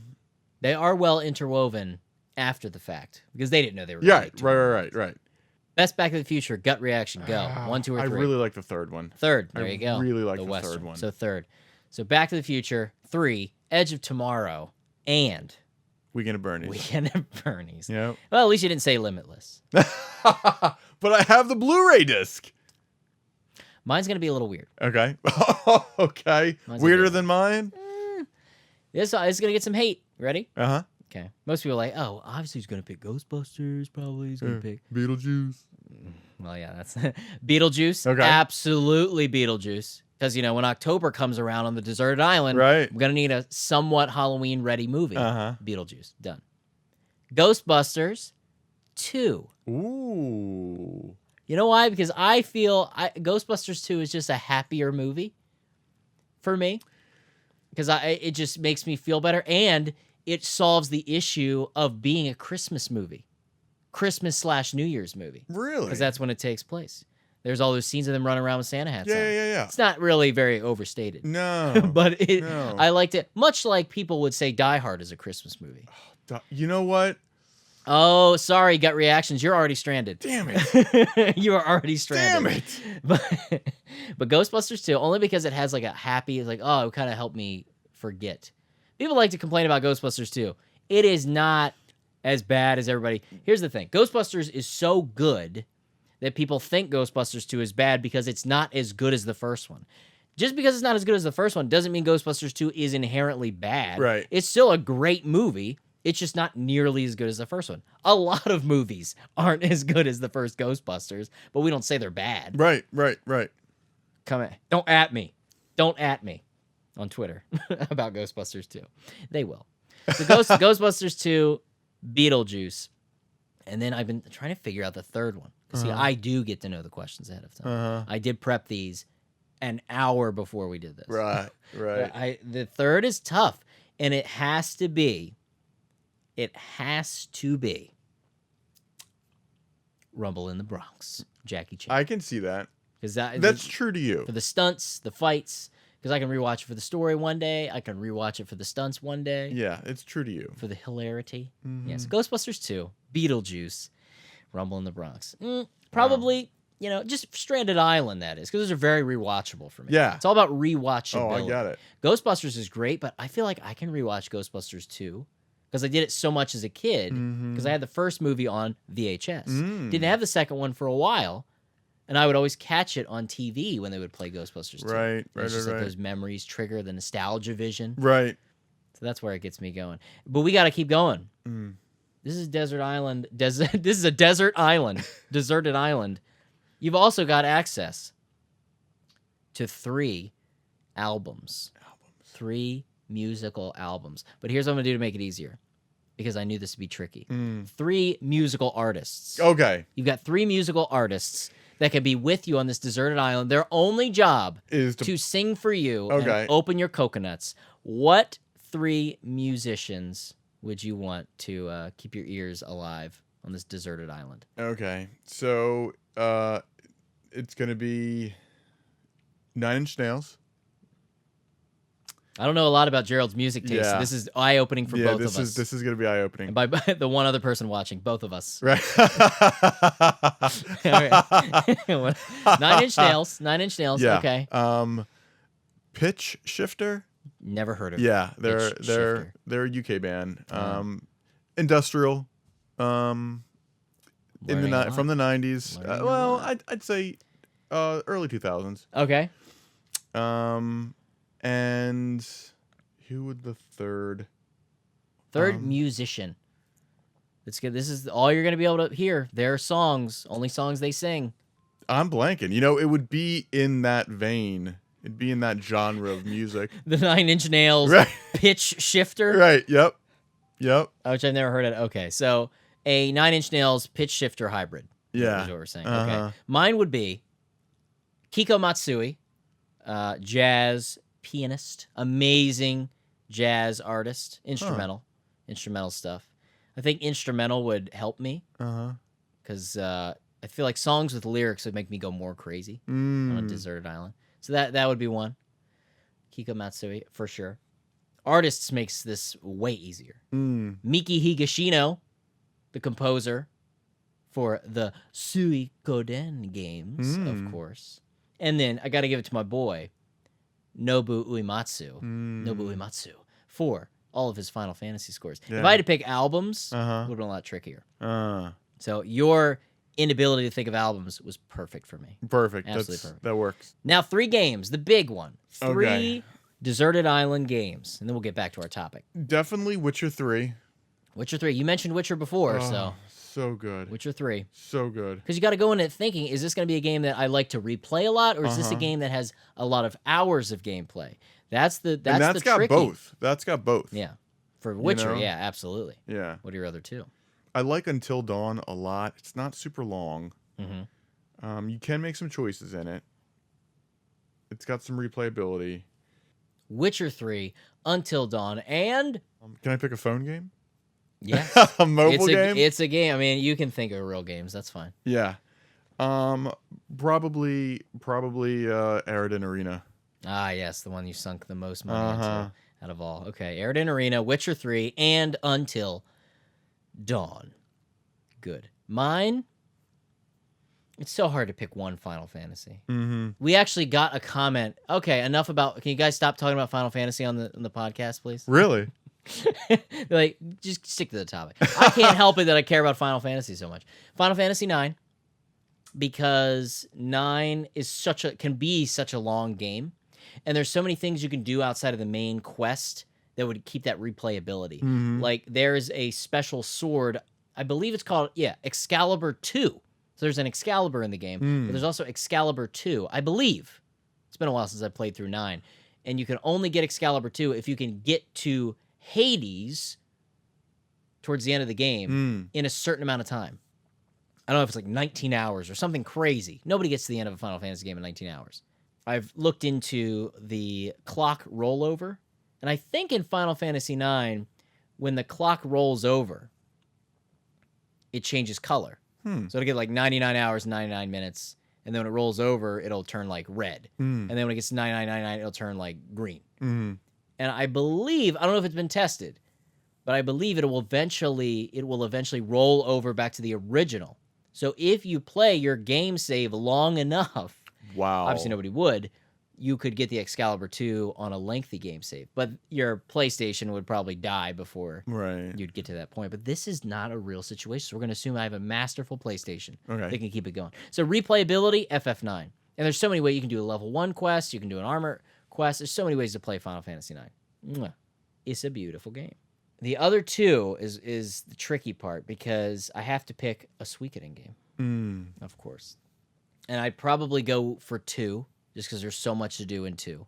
They are well interwoven after the fact because they didn't know they were.
Yeah, right.
Best Back to the Future gut reaction. Go 1, 2, or 3.
I really like the third one.
Third. There you go.
Really like the
Western.
third one.
So third. So Back to the Future 3, Edge of Tomorrow, and
Weekend at Bernie's.
Weekend at Bernie's.
Yeah.
Well, at least you didn't say Limitless.
But I have the Blu-ray disc.
Mine's gonna be a little weird.
Okay. Okay.
Mine's
Weirder than mine?
This is gonna get some hate. Ready?
Uh-huh.
Okay. Most people are like, oh, obviously he's gonna pick Ghostbusters. Probably he's gonna pick
Beetlejuice.
Well, yeah, that's Beetlejuice.
Okay.
Absolutely Beetlejuice. Because, you know, when October comes around on the deserted island,
Right.
we're going to need a somewhat Halloween-ready movie.
Uh-huh.
Beetlejuice. Done. Ghostbusters 2.
Ooh.
You know why? Because I feel Ghostbusters 2 is just a happier movie for me. Because it just makes me feel better. And it solves the issue of being a Christmas movie. Christmas/New Year's movie.
Really?
Because that's when it takes place. There's all those scenes of them running around with Santa hats on.
Yeah.
It's not really very overstated.
No.
But
No.
I liked it. Much like people would say Die Hard is a Christmas movie.
You know what?
Oh, sorry, gut reactions. You're already stranded.
Damn it.
You are already stranded.
Damn it.
But Ghostbusters 2, only because it has like a happy, like, oh, it kind of helped me forget. People like to complain about Ghostbusters 2. It is not as bad as everybody. Here's the thing. Ghostbusters is so good that people think Ghostbusters 2 is bad because it's not as good as the first one. Just because it's not as good as the first one doesn't mean Ghostbusters 2 is inherently bad.
Right.
It's still a great movie. It's just not nearly as good as the first one. A lot of movies aren't as good as the first Ghostbusters, but we don't say they're bad.
Right.
Come on. Don't at me. Don't at me on Twitter about Ghostbusters 2. They will. So Ghostbusters 2, Beetlejuice. And then I've been trying to figure out the third one. See, I do get to know the questions ahead of time. I did prep these an hour before we did this.
Right.
The third is tough, and it has to be Rumble in the Bronx, Jackie Chan.
I can see that.
Because
that's true to you.
For the stunts, the fights, because I can rewatch it for the story one day. I can rewatch it for the stunts one day.
Yeah, it's true to you.
For the hilarity. Yes. Ghostbusters 2, Beetlejuice, Rumble in the Bronx. Probably, you know, just Stranded Island, that is, because those are very rewatchable for me.
Yeah.
It's all about rewatchability.
Oh, I got it.
Ghostbusters is great, but I feel like I can rewatch Ghostbusters 2 because I did it so much as a kid.
Mm-hmm.
Because I had the first movie on VHS.
Mm.
Didn't have the second one for a while. And I would always catch it on TV when they would play Ghostbusters 2.
Right.
It's just like those memories trigger the nostalgia vision.
Right.
So that's where it gets me going. But we got to keep going.
Mm.
This is Desert Island. This is a desert island. Deserted island. You've also got access to 3 albums. 3 musical albums. But here's what I'm going to do to make it easier. Because I knew this would be tricky. 3 musical artists.
Okay.
You've got 3 musical artists that can be with you on this deserted island. Their only job
Is
to sing for you
Okay.
and open your coconuts. What 3 musicians would you want to keep your ears alive on this deserted island?
Okay. So, it's going to be 9 Inch Nails.
I don't know a lot about Gerald's music taste.
Yeah.
So this is eye-opening for both of us.
This is going to be eye-opening.
And by the one other person watching, both of us.
Right.
9 Inch Nails. 9 Inch Nails.
Yeah.
Okay.
Pitch Shifter.
Never heard of
Yeah,
Pitch Shifter.
they're a UK band. Industrial.
Learning a lot.
From the 90s.
Learning a
Well,
lot.
I'd say early 2000s.
Okay.
And who would the third?
Third musician. That's good. This is all you're going to be able to hear. Their songs, only songs they sing.
I'm blanking. You know, it would be in that vein. It'd be in that genre of music.
The 9 Inch Nails
Right.
Pitch Shifter.
Right. Yep.
Which I've never heard of. Okay, so a 9 Inch Nails Pitch Shifter hybrid.
Yeah.
Is what we're saying.
Uh-huh.
Okay. Mine would be Kiko Matsui, jazz pianist, amazing jazz artist, instrumental stuff. I think instrumental would help me because I feel like songs with lyrics would make me go more crazy on a deserted island. So that would be one. Kiko Matsui for sure. Artists makes this way easier. Miki Higashino, the composer for the Suikoden games, of course. And then I got to give it to my boy, Nobu Uematsu, for all of his Final Fantasy scores.
Yeah.
If I had to pick albums, it would have been a lot trickier. So your inability to think of albums was perfect for me.
Perfect.
Absolutely perfect.
That works.
Now 3 games, the big one. 3
Okay.
deserted island games, and then we'll get back to our topic.
Definitely Witcher 3.
Witcher 3. You mentioned Witcher before, so
So good.
Witcher 3.
So good.
Because you got to go in it thinking, is this going to be a game that I like to replay a lot, or is this a game that has a lot of hours of gameplay? That's the
That's got
tricky.
both. That's got both.
Yeah. For Witcher,
know?
yeah, absolutely.
Yeah.
What are your other 2?
I like Until Dawn a lot. It's not super long. You can make some choices in it. It's got some replayability.
Witcher 3, Until Dawn, and
Can I pick a phone game?
yeah,
A mobile game?
It's a game. I mean, you can think of real games. That's fine.
Yeah. Probably Aridin Arena.
Ah, yes, the one you sunk the most money into out of all. Okay, Aridin Arena, Witcher 3, and Until Dawn. Good. Mine, it's so hard to pick one Final Fantasy. We actually got a comment. Okay, enough about... Can you guys stop talking about Final Fantasy on the podcast, please?
Really?
Like, just stick to the topic. I can't help it that I care about Final Fantasy so much. Final Fantasy 9, because 9 is can be such a long game, and there's so many things you can do outside of the main quest that would keep that replayability. Like, there's a special sword, I believe it's called, Excalibur 2. So there's an Excalibur in the game, but there's also Excalibur 2, I believe. It's been a while since I played through 9. And you can only get Excalibur 2 if you can get to Hades towards the end of the game in a certain amount of time. I don't know if it's like 19 hours or something crazy. Nobody gets to the end of a Final Fantasy game in 19 hours. I've looked into the clock rollover, and I think in Final Fantasy 9, when the clock rolls over, it changes color. So it'll get like 99 hours, 99 minutes, and then when it rolls over, it'll turn like red. And then when it gets to 99.99, it'll turn like green. And I believe, I don't know if it's been tested, but I believe it will eventually roll over back to the original. So if you play your game save long enough,
Wow.
obviously nobody would, you could get the Excalibur 2 on a lengthy game save, but your PlayStation would probably die before
Right.
you'd get to that point. But this is not a real situation. So we're going to assume I have a masterful PlayStation
Okay.
that can keep it going. So replayability, FF9. And there's so many ways you can do a level 1 quest, you can do an armor quest. There's so many ways to play Final Fantasy 9. Mwah. It's a beautiful game. The other two is the tricky part because I have to pick a Suikoden game, of course. And I'd probably go for 2 just because there's so much to do in 2.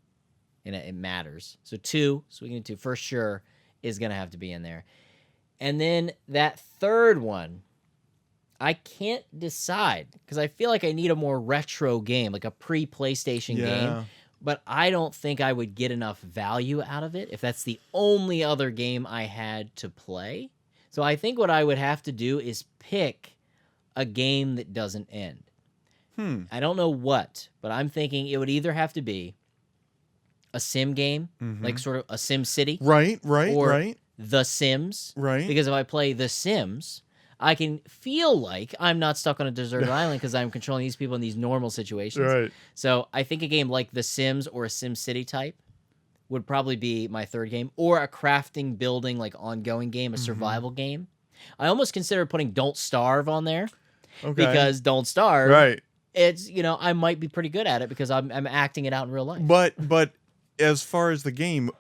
And it matters. So 2, Suikoden 2, for sure, is going to have to be in there. And then that third one, I can't decide because I feel like I need a more retro game, like a pre-PlayStation game. But I don't think I would get enough value out of it if that's the only other game I had to play. So I think what I would have to do is pick a game that doesn't end. I don't know what, but I'm thinking it would either have to be a sim game, like sort of a Sim City.
Right.
Or The Sims.
Right.
Because if I play The Sims, I can feel like I'm not stuck on a deserted island because I'm controlling these people in these normal situations.
Right.
So I think a game like The Sims or a Sim City type would probably be my third game, or a crafting, building, like ongoing game, a survival game. I almost consider putting Don't Starve on there because Don't Starve,
Right.
it's, I might be pretty good at it because I'm acting it out in real life.
But as far as the game,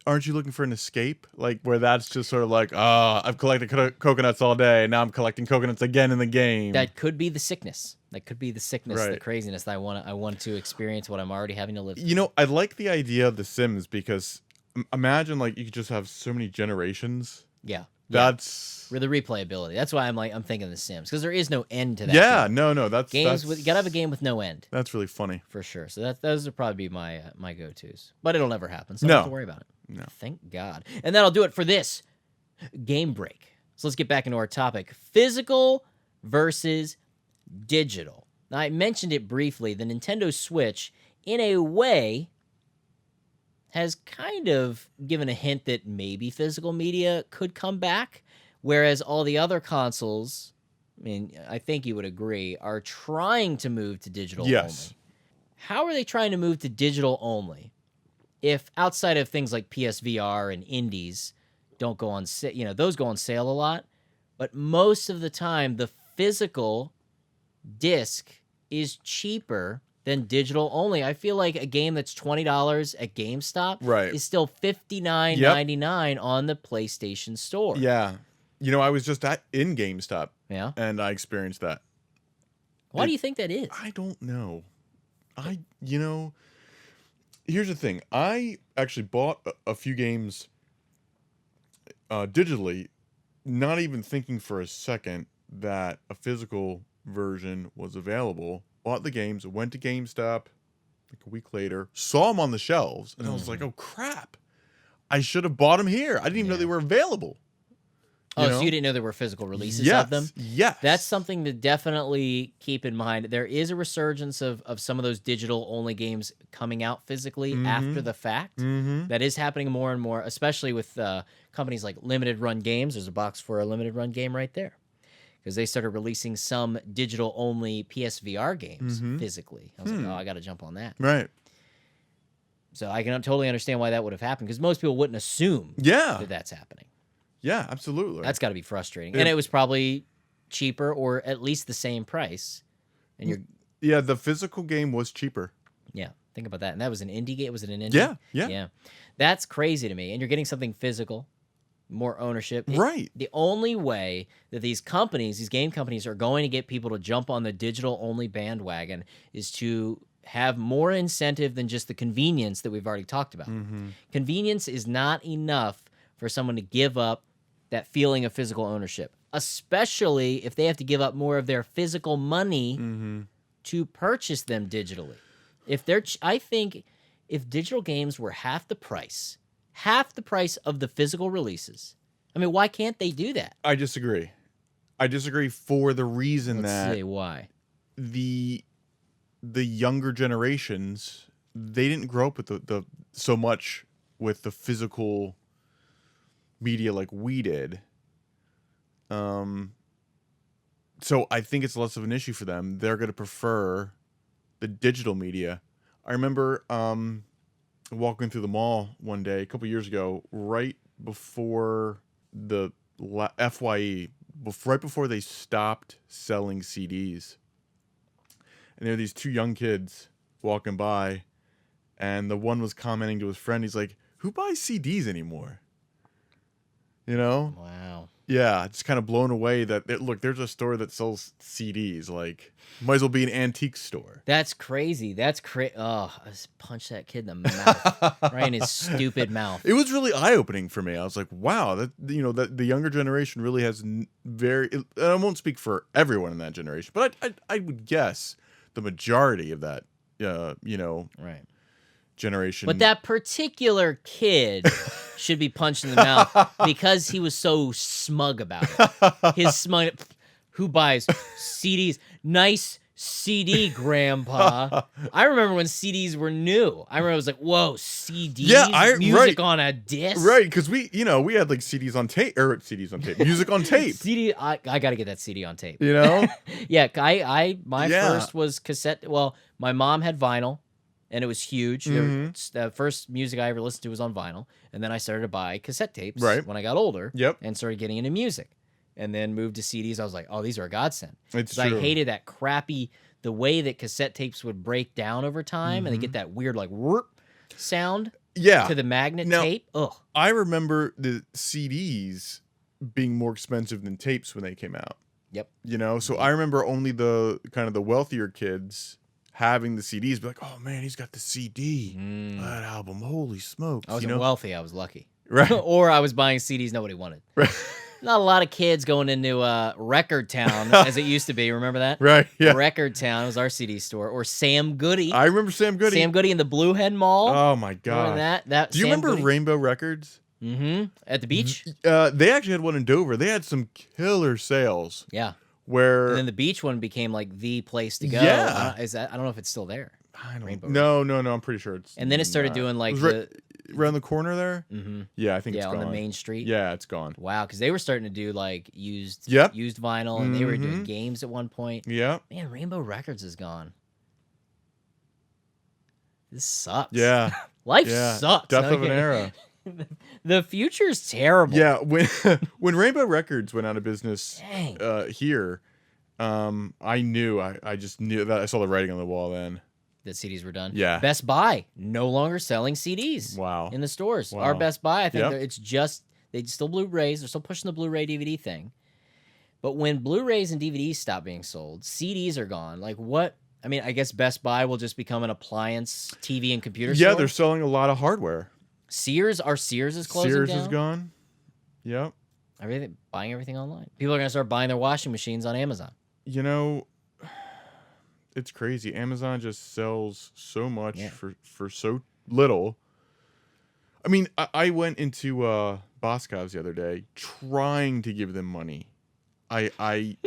aren't you looking for an escape? Like where that's just sort of like, I've collected coconuts all day, now I'm collecting coconuts again in the game.
That could be the sickness. That could be the sickness, the
Right.
craziness that I want to experience what I'm already having to live through.
I like the idea of The Sims because imagine like you could just have so many generations.
Yeah.
That's
The replayability. That's why I'm thinking The Sims, because there is no end to that.
yeah,
game.
no, that's
Games
that's,
you gotta have a game with no end
That's really funny.
for sure. So those would probably be my my go-tos. But it'll never happen, so I
No.
don't have to worry about it.
No.
Thank God. And that'll do it for this game break. So let's get back into our topic: physical versus digital. Now, I mentioned it briefly. The Nintendo Switch, in a way, has kind of given a hint that maybe physical media could come back, whereas all the other consoles, I mean, I think you would agree, are trying to move to digital
Yes.
only. How are they trying to move to digital only if outside of things like PSVR and indies don't go on sale, those go on sale a lot, but most of the time the physical disc is cheaper than digital only. I feel like a game that's $20 at GameStop
Right.
is still $59.99 on the PlayStation Store.
Yeah. I was just in GameStop
Yeah.
and I experienced that.
Why do you think that is?
I don't know. Here's the thing. I actually bought a few games digitally, not even thinking for a second that a physical version was available. Bought the games, went to GameStop like a week later, saw them on the shelves, and I was like, oh, crap. I should have bought them here. I didn't even know they were available.
So you didn't know there were physical releases
Yes.
of them?
Yes.
That's something to definitely keep in mind. There is a resurgence of some of those digital-only games coming out physically after the fact. That is happening more and more, especially with companies like Limited Run Games. There's a box for a Limited Run game right there. Because they started releasing some digital-only PSVR games physically. I was like, I got to jump on that.
Right.
So I can totally understand why that would have happened, because most people wouldn't assume
Yeah.
that that's happening.
Yeah, absolutely.
That's got to be frustrating. And it was probably cheaper or at least the same price. And
Yeah, the physical game was cheaper.
yeah, think about that. And that was an indie game. Was it an indie?
Yeah.
Yeah. That's crazy to me. And you're getting something physical, more ownership.
Right.
The only way that these game companies are going to get people to jump on the digital only bandwagon is to have more incentive than just the convenience that we've already talked about. Convenience is not enough for someone to give up that feeling of physical ownership, especially if they have to give up more of their physical money to purchase them digitally. I think if digital games were half the price of the physical releases, I mean, why can't they do that?
I disagree. For the reason
Let's
that
see why.
the younger generations, they didn't grow up with the so much with the physical media like we did. So I think it's less of an issue for them. They're going to prefer the digital media. I remember walking through the mall one day a couple years ago, right before the FYE, right before they stopped selling CDs. And there were these two young kids walking by, and the one was commenting to his friend. He's like, "Who buys CDs anymore?" You know?
Wow.
Yeah, just kind of blown away that look, there's a store that sells CDs. Like, might as well be an antique store.
That's crazy. That's crazy. Oh, I just punched that kid in the mouth, right in his stupid mouth.
It was really eye opening for me. I was like, wow, that that the younger generation really has very. And I won't speak for everyone in that generation, but I would guess the majority of that,
Right.
generation.
But that particular kid should be punched in the mouth because he was so smug about it. His smug. Who buys CDs? Nice CD, Grandpa. I remember when CDs were new. I remember I was like, "Whoa, CDs!
Yeah,
music on a disc."
Right, because we had like CDs on tape, music on tape.
CD. I got to get that CD on tape.
You know?
Yeah, my first was cassette. Well, my mom had vinyl, and it was huge. The first music I ever listened to was on vinyl, and then I started to buy cassette tapes when I got older.
Yep.
And started getting into music, and then moved to CDs. I was like, "Oh, these are a godsend."
It's
true.
true.
I hated that crappy the way that cassette tapes would break down over time, and they get that weird like whoop sound.
Yeah.
To the magnet
Now,
tape. Ugh.
I remember the CDs being more expensive than tapes when they came out.
Yep.
So I remember only the kind of the wealthier kids having the CDs, be like, "Oh man, he's got the CD, that album, holy smokes!"
I wasn't wealthy. I was lucky.
Right.
Or I was buying CDs nobody wanted.
Right.
Not a lot of kids going into Record Town as it used to be. Remember that?
Right. Yeah.
Record Town was our CD store. Or Sam Goody.
I remember Sam Goody.
Sam Goody in the Blue Head Mall.
Oh my god.
Remember that?
Do you remember Rainbow Records?
At the beach?
They actually had one in Dover. They had some killer sales.
Yeah.
Where
And then the beach one became like the place to go.
Yeah.
I don't know if it's still there.
I don't
Rainbow
No, I'm pretty sure it's.
And then it started doing like
it was around the corner there. Yeah, I think it's gone.
on the main street.
Yeah, it's gone.
Wow, because they were starting to do like used vinyl, and they were doing games at one point.
Yeah.
Man, Rainbow Records is gone. This sucks.
Yeah.
Life sucks.
Death of an era.
The future's terrible.
Yeah, when Rainbow Records went out of business
Dang.
here, I knew I just knew that I saw the writing on the wall then.
That CDs were done.
Yeah.
Best Buy no longer selling CDs.
Wow.
In the stores.
Wow.
Our Best Buy, I think
Yep.
it's just they still Blu-rays. They're still pushing the Blu-ray DVD thing. But when Blu-rays and DVDs stop being sold, CDs are gone. Like what? I mean, I guess Best Buy will just become an appliance, TV, and computer store.
Yeah, they're selling a lot of hardware.
Sears is closing
Sears
down.
is gone. Yep.
Buying everything online. People are gonna start buying their washing machines on Amazon.
It's crazy. Amazon just sells so much for so little. I mean, I went into Boscov's the other day trying to give them money. I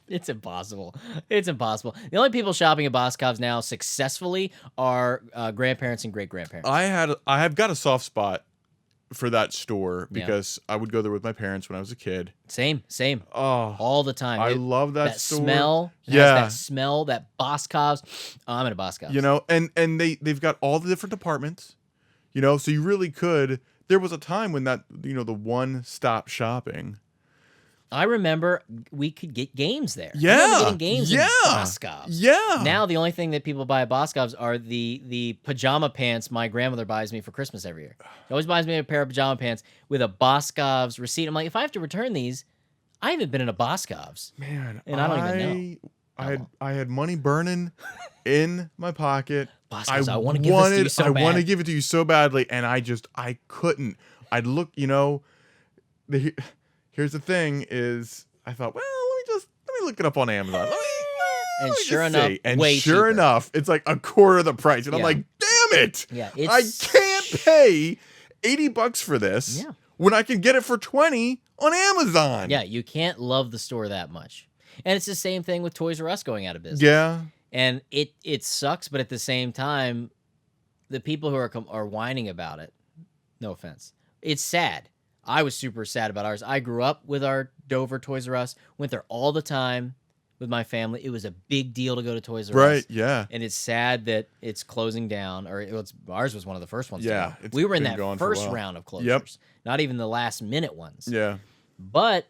It's impossible. It's impossible. The only people shopping at Boscov's now successfully are grandparents and great-grandparents.
I have got a soft spot for that store because I would go there with my parents when I was a kid.
Same.
Oh,
All the time.
I love that store.
Smell. That smell, that Boscov's. Oh, I'm in a Boscov's.
And they've got all the different departments. So you really could. There was a time when that the one-stop shopping.
I remember we could get games there.
Yeah.
I remember getting games in Boscov's.
Yeah.
Now the only thing that people buy at Boscov's are the pajama pants my grandmother buys me for Christmas every year. She always buys me a pair of pajama pants with a Boscov's receipt. I'm like, if I have to return these, I haven't been in a Boscov's.
Man,
and I don't even know.
I had money burning in my pocket.
Boscov's, I want to give this to you so bad.
I want to give it to you so badly, and I couldn't. I'd look, here's the thing is I thought, well, let me look it up on Amazon.
And sure enough,
and
way
sure
cheaper.
enough, it's like a quarter of the price. And I'm like, damn it.
Yeah,
I can't pay $80 for this when I can get it for $20 on Amazon.
Yeah, you can't love the store that much. And it's the same thing with Toys R Us going out of business.
Yeah.
And it sucks, but at the same time, the people who are whining about it, no offense, it's sad. I was super sad about ours. I grew up with our Dover Toys R Us, went there all the time with my family. It was a big deal to go to Toys R Us.
Right, yeah.
And it's sad that it's closing down, or ours was one of the first ones.
Yeah,
to go. We were in
been
that
going for a
first
while.
round of closures,
Yep.
not even the last minute ones.
Yeah.
But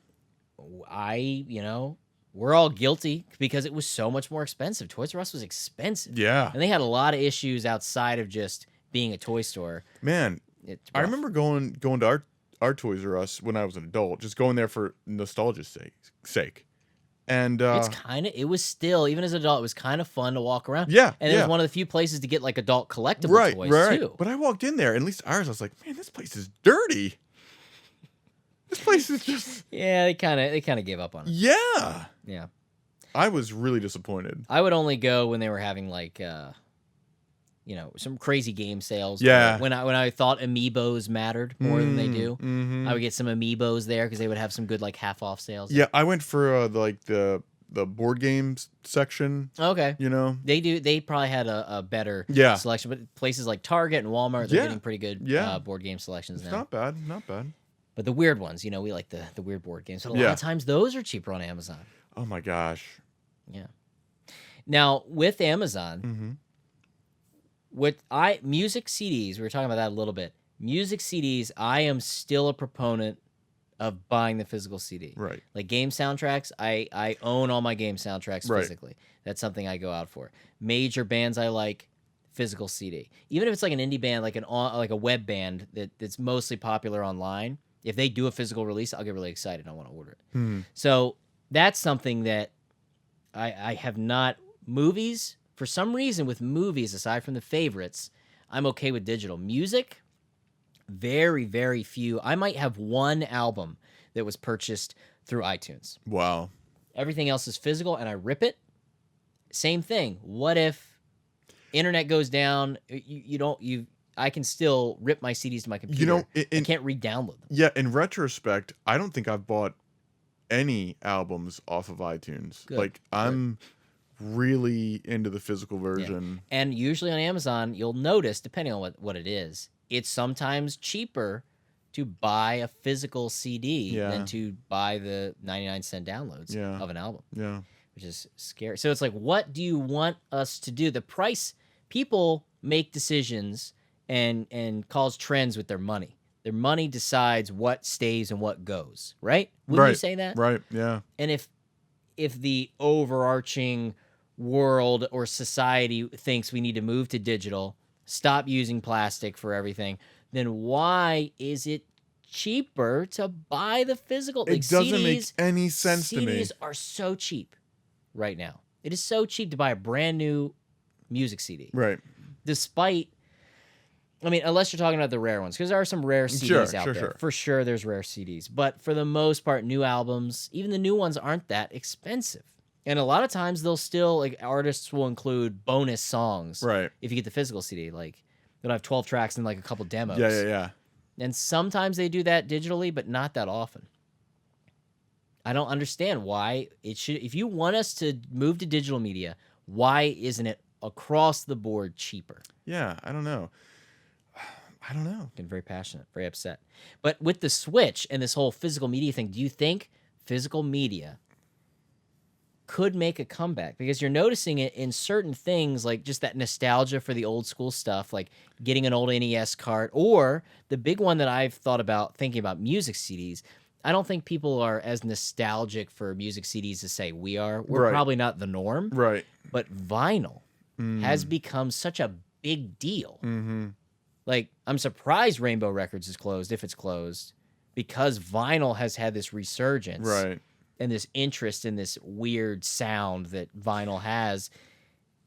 we're all guilty because it was so much more expensive. Toys R Us was expensive.
Yeah.
And they had a lot of issues outside of just being a toy store.
Man,
It's
I
rough.
remember going to our Toys R Us when I was an adult, just going there for nostalgia's sake. And
it was still, even as an adult, it was kind of fun to walk around.
Yeah,
And it
yeah.
was one of the few places to get like adult collectible
right,
toys
right.
too.
But I walked in there, and at least ours, I was like, man, this place is dirty. This place is just
Yeah, they kind of gave up on it.
yeah.
Yeah.
I was really disappointed.
I would only go when they were having like some crazy game sales.
Yeah.
When I thought amiibos mattered more than they do.
Mm-hmm.
I would get some amiibos there because they would have some good like half off sales.
Yeah, I went for the board games section.
Okay.
You know.
They do. They probably had a better
Yeah.
selection, but places like Target and Walmart, they're
Yeah.
getting pretty good
Yeah.
board game selections
It's
now.
not bad. Not bad.
But the weird ones, we like the weird board games. But a lot
Yeah.
of times those are cheaper on Amazon.
Oh my gosh.
Yeah. Now with Amazon,
Mm-hmm.
music CDs, we were talking about that a little bit. Music CDs, I am still a proponent of buying the physical CD.
Right.
Like game soundtracks, I own all my game soundtracks
Right.
physically. That's something I go out for. Major bands I like, physical CD. Even if it's like an indie band, like a web band that's mostly popular online, if they do a physical release, I'll get really excited. I want to order it.
Hmm.
So that's something that I have not. Movies, for some reason, with movies, aside from the favorites, I'm okay with digital. Music, very, very few. I might have one album that was purchased through iTunes.
Wow.
Everything else is physical, and I rip it. Same thing. What if internet goes down? I can still rip my CDs to my computer.
You know,
I can't re-download them.
Yeah, in retrospect, I don't think I've bought any albums off of iTunes.
Good.
Like I'm really into the physical version.
And usually on Amazon, you'll notice, depending on what it is, it's sometimes cheaper to buy a physical CD
Yeah.
than to buy the 99-cent downloads
Yeah.
of an album,
Yeah.
which is scary. So it's like, what do you want us to do? The price, people make decisions and cause trends with their money. Their money decides what stays and what goes, right? Wouldn't you
Right.
say that?
Right. Yeah.
And if the overarching world or society thinks we need to move to digital, stop using plastic for everything, then why is it cheaper to buy the physical?
It doesn't make any sense to me.
CDs are so cheap right now. It is so cheap to buy a brand new music CD.
Right.
Despite, unless you're talking about the rare ones, because there are some rare CDs out there.
Sure.
For sure, there's rare CDs. But for the most part, new albums, even the new ones, aren't that expensive. And a lot of times, they'll still, like, artists will include bonus songs.
Right.
If you get the physical CD, like, they'll have 12 tracks and, like, a couple demos.
Yeah.
And sometimes they do that digitally, but not that often. I don't understand why it should. If you want us to move to digital media, why isn't it across the board cheaper?
Yeah. I don't know.
Getting very passionate, very upset. But with the Switch and this whole physical media thing, do you think physical media could make a comeback? Because you're noticing it in certain things, like just that nostalgia for the old school stuff, like getting an old NES cart, or the big one that I've thought about thinking about, music CDs. I don't think people are as nostalgic for music CDs as say we are. We're
Right.
probably not the norm,
Right.
but vinyl has become such a big deal.
Mm-hmm.
Like, I'm surprised Rainbow Records is closed, if it's closed, because vinyl has had this resurgence.
Right.
And this interest in this weird sound that vinyl has.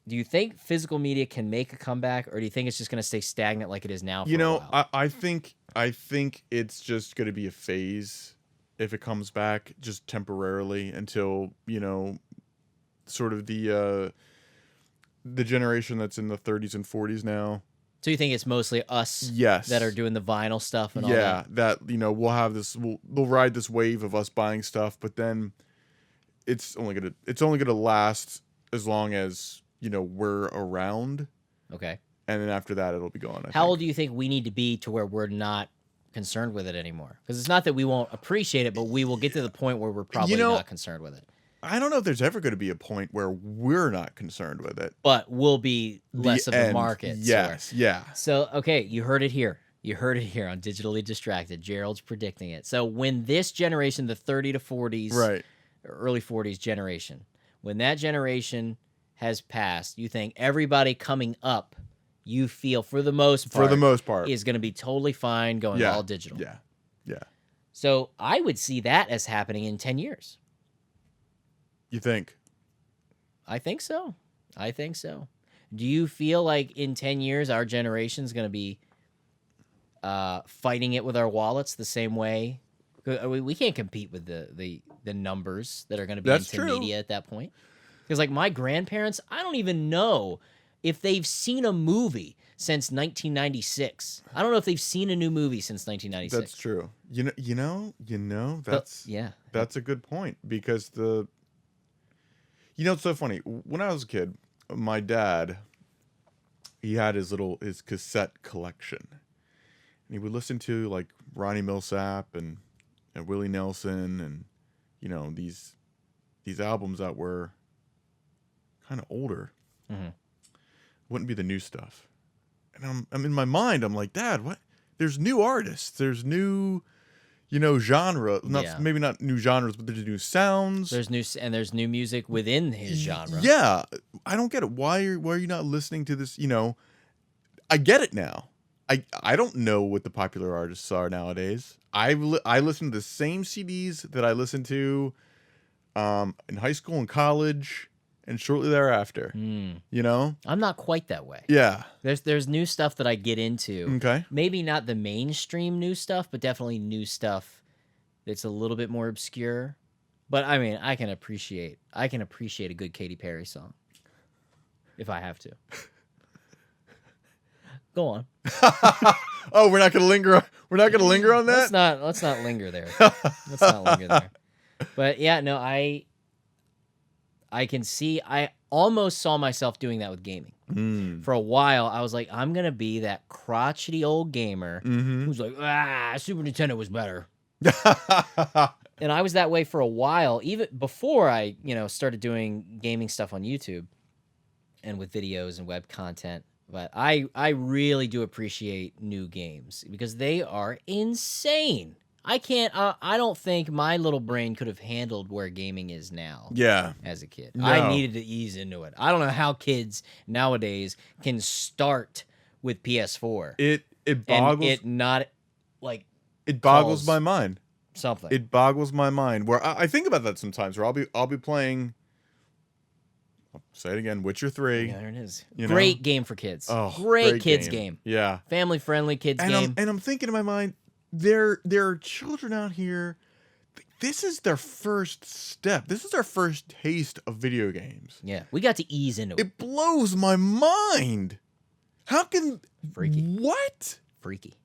Do you think physical media can make a comeback, or do you think it's just going to stay stagnant like it is now for a while?
I think it's just going to be a phase if it comes back, just temporarily until, sort of the generation that's in the 30s and 40s now.
So you think it's mostly us
Yes.
that are doing the vinyl stuff and all that?
that we'll have this we'll ride this wave of us buying stuff, but then it's only gonna last as long as we're around,
Okay.
and then after that it'll be gone. I
How
think.
old do you think we need to be to where we're not concerned with it anymore? Because it's not that we won't appreciate it, but we will get to the point where we're probably not concerned with it.
I don't know if there's ever going to be a point where we're not concerned with it.
But will be less of the
end.
market.
Yes, yeah.
So, okay, you heard it here. You heard it here on Digitally Distracted. Gerald's predicting it. So when this generation, the 30 to 40s,
Right.
early 40s generation, when that generation has passed, you think everybody coming up, you feel for the most part, is going to be totally fine going all digital.
Yeah. Yeah.
So I would see that as happening in 10 years.
You think?
I think so. I think so. Do you feel like in 10 years our generation's going to be fighting it with our wallets the same way? We can't compete with the numbers that are going to be into media at that point. Because like my grandparents, I don't even know if they've seen a movie since 1996. I don't know if they've seen a new movie since 1996.
That's true. That's a good point, because it's so funny. When I was a kid, my dad, he had his cassette collection. And he would listen to like Ronnie Millsap and Willie Nelson and these albums that were kind of older.
Mm-hmm.
Wouldn't be the new stuff. And I'm in my mind, I'm like, Dad, what? There's new artists. There's new genre. Maybe not new genres, but there's new sounds.
There's new music within his genre.
Yeah. I don't get it. Why are you not listening to this? I get it now. I don't know what the popular artists are nowadays. I listen to the same CDs that I listened to in high school and college and shortly thereafter.
I'm not quite that way.
Yeah.
There's new stuff that I get into.
Okay.
Maybe not the mainstream new stuff, but definitely new stuff that's a little bit more obscure. But I mean, I can appreciate a good Katy Perry song if I have to. Go on.
Oh, we're not gonna linger. We're not gonna linger on that.
Let's not linger there. Let's not linger there. But yeah, no, I can see. I almost saw myself doing that with gaming. For a while, I was like, I'm gonna be that crotchety old gamer who's like, Super Nintendo was better. And I was that way for a while, even before I, started doing gaming stuff on YouTube and with videos and web content. But I really do appreciate new games because they are insane. I don't think my little brain could have handled where gaming is now.
Yeah.
As a kid.
No.
I needed to ease into it. I don't know how kids nowadays can start with PS4.
It boggles. It boggles my mind.
Something.
It boggles my mind. Where I think about that sometimes. Where I'll be playing. I'll say it again. Witcher 3.
Yeah, there it is. Great game for kids.
Oh,
great kids game.
Yeah.
Family friendly kids game.
And I'm thinking in my mind, there are children out here. This is their first step. This is their first taste of video games.
Yeah, we got to ease into it.
It blows my mind. How can
freaky?
What?
Freaky.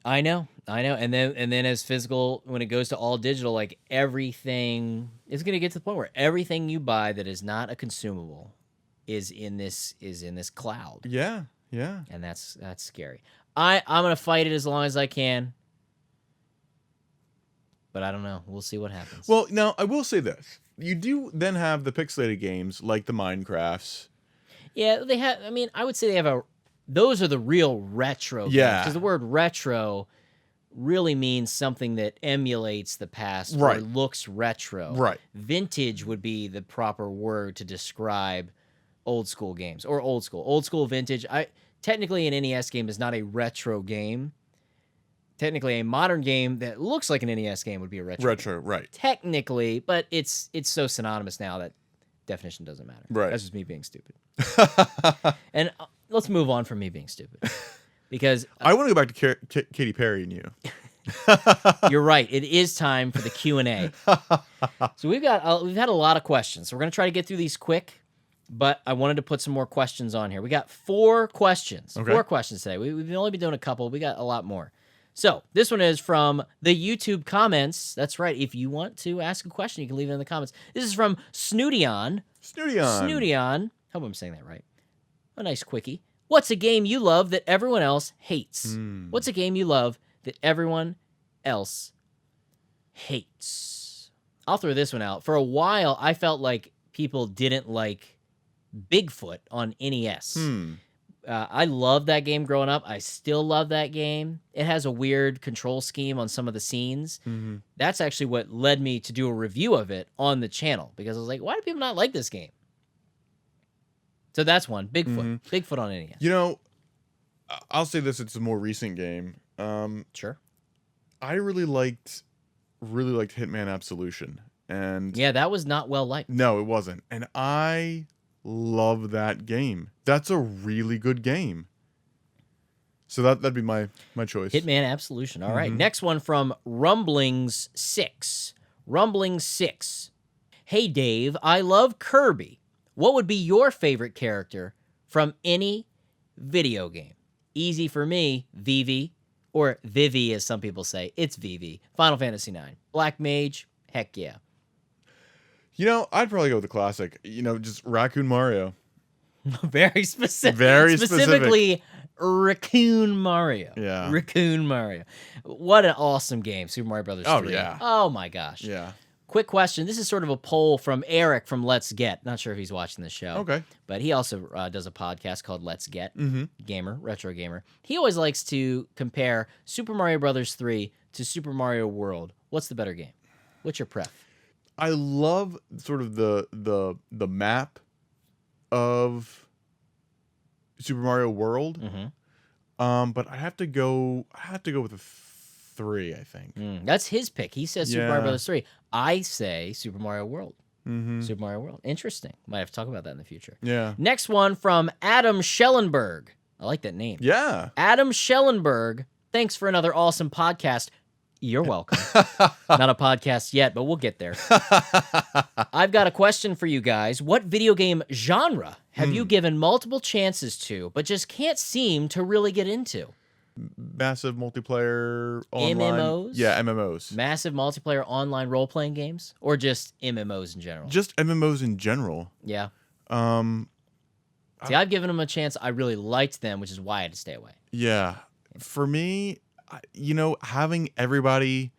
I know. And then as physical, when it goes to all digital, like everything is going to get to the point where everything you buy that is not a consumable is in this cloud.
Yeah. Yeah.
And that's scary. I'm going to fight it as long as I can. But I don't know. We'll see what happens.
Well, now I will say this. You do then have the pixelated games like the Minecrafts.
Yeah, they have. I mean, I would say they have those are the real retro games. Because the word retro really means something that emulates the past or looks retro.
Right.
Vintage would be the proper word to describe old school games or old school. Old school vintage. Technically, an NES game is not a retro game. Technically, a modern game that looks like an NES game would be a retro.
Retro,
game.
right.
Technically, but it's so synonymous now that definition doesn't matter.
Right.
That's just me being stupid. And let's move on from me being stupid. Because
I want to go back to Katy Perry and you.
You're right. It is time for the Q&A. So we've had a lot of questions. So we're going to try to get through these quick, but I wanted to put some more questions on here. We got 4 questions.
Okay.
4 questions today. We've only been doing a couple. We got a lot more. So this one is from the YouTube comments. That's right. If you want to ask a question, you can leave it in the comments. This is from Snootion. Hope I'm saying that right. A nice quickie. What's a game you love that everyone else hates? What's a game you love that everyone else hates? I'll throw this one out. For a while, I felt like people didn't like Bigfoot on NES. I loved that game growing up. I still love that game. It has a weird control scheme on some of the scenes. That's actually what led me to do a review of it on the channel, because I was like, why do people not like this game? So that's one. Bigfoot. Bigfoot on NES.
You know, I'll say this, it's a more recent game.
Sure.
I really liked Hitman Absolution. And
yeah, that was not well liked.
No, it wasn't. And I love that game. That's a really good game. So that'd be my choice.
Hitman Absolution. All right. Next one from Rumblings 6. Rumblings 6. Hey Dave, I love Kirby. What would be your favorite character from any video game? Easy for me, Vivi, or Vivi as some people say. It's Vivi. Final Fantasy IX. Black Mage, heck yeah.
You know, I'd probably go with the classic. You know, just Raccoon Mario.
Very specific.
Very
Specifically, Raccoon Mario.
Yeah.
Raccoon Mario. What an awesome game, Super Mario Brothers 3.
Oh, yeah.
Oh, my gosh.
Yeah.
Quick question. This is sort of a poll from Eric from Let's Get. Not sure if he's watching the show.
Okay.
But he also does a podcast called Let's Get. Gamer, retro gamer. He always likes to compare Super Mario Brothers 3 to Super Mario World. What's the better game? What's your pref?
I love sort of the map of Super Mario World. But I have to go with a 3, I think.
That's his pick. He says Super Mario
Yeah.
Brothers 3. I say Super Mario World. Super Mario World. Interesting. Might have to talk about that in the future.
Yeah.
Next one from Adam Schellenberg. I like that name.
Yeah.
Adam Schellenberg. Thanks for another awesome podcast. You're welcome. Not a podcast yet, but we'll get there. I've got a question for you guys. What video game genre have you given multiple chances to, but just can't seem to really get into?
Massive multiplayer online.
MMOs?
Yeah, MMOs.
Massive multiplayer online role-playing games? Or just MMOs in general?
Just MMOs in general.
Yeah.
Um,
See, I've given them a chance. I really liked them, which is why I had to stay away.
Yeah. For me, you know, having everybody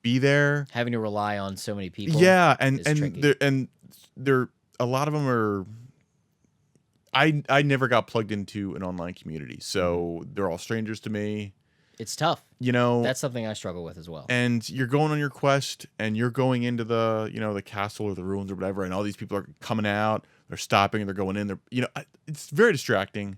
be there.
Having to rely on so many people.
Yeah,
is tricky.
there a lot of them are. I never got plugged into an online community, so they're all strangers to me.
It's tough.
You know,
That's something I struggle with as well.
and you're going on your quest, and you're going into the the castle or the ruins or whatever, and all these people are coming out. They're stopping and they're going in. It's very distracting.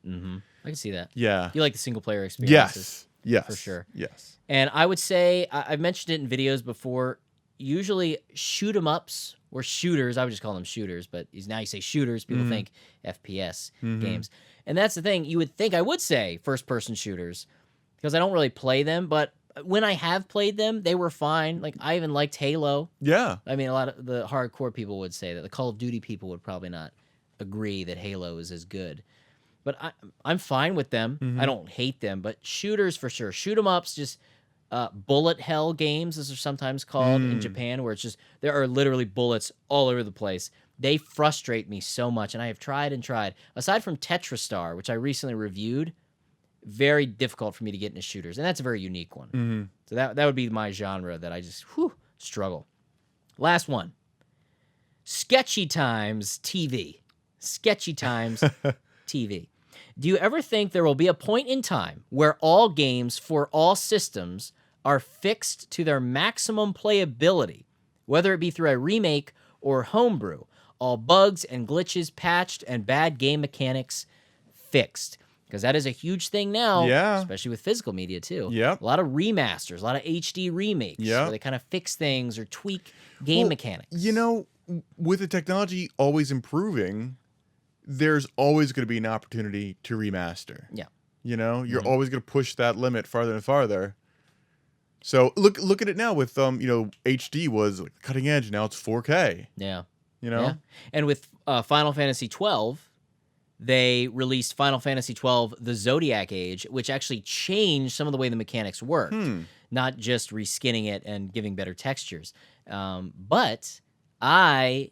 I can see that.
Yeah.
You like the single-player experiences.
Yes.
For sure.
Yes.
And I would say, I've mentioned it in videos before, usually shoot 'em ups or shooters, I would just call them shooters, but now you say shooters, people think FPS games. And that's the thing, you would think I would say first-person shooters, because I don't really play them, but when I have played them, they were fine. Like, I even liked Halo.
Yeah.
I mean, a lot of the hardcore people would say that. The Call of Duty people would probably not agree that Halo is as good. But I'm fine with them. I don't hate them, but shooters for sure. Shoot 'em ups, just bullet hell games, as they're sometimes called in Japan, where it's just there are literally bullets all over the place. They frustrate me so much, and I have tried and tried. Aside from Tetristar, which I recently reviewed, very difficult for me to get into shooters, and that's a very unique one. So that would be my genre that I just struggle. Last one. Sketchy Times TV. Sketchy Times TV. Do you ever think there will be a point in time where all games for all systems are fixed to their maximum playability, whether it be through a remake or homebrew? All bugs and glitches patched and bad game mechanics fixed. Because that is a huge thing now,
Yeah.
especially with physical media too.
Yep.
A lot of remasters, a lot of HD remakes, where they kind of fix things or tweak game mechanics.
You know, with the technology always improving, there's always going to be an opportunity to remaster.
Yeah.
You know, you're always going to push that limit farther and farther. So look at it now with HD was like cutting edge. Now it's 4K.
Yeah.
You know.
Yeah. And with Final Fantasy 12, they released Final Fantasy 12: The Zodiac Age, which actually changed some of the way the mechanics worked, not just reskinning it and giving better textures. But I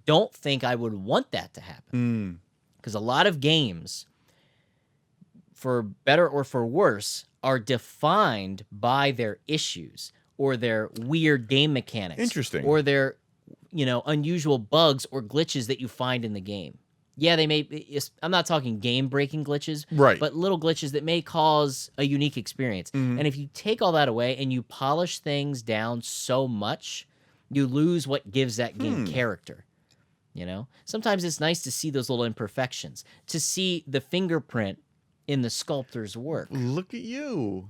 don't think I would want that to happen, because a lot of games, for better or for worse, are defined by their issues. or their weird game mechanics.
Interesting.
Or their, unusual bugs or glitches that you find in the game. Yeah, they may. I'm not talking game-breaking glitches,
Right.
but little glitches that may cause a unique experience.
Mhm.
And if you take all that away and you polish things down so much, you lose what gives that game character. Sometimes it's nice to see those little imperfections, to see the fingerprint in the sculptor's work.
Look at you.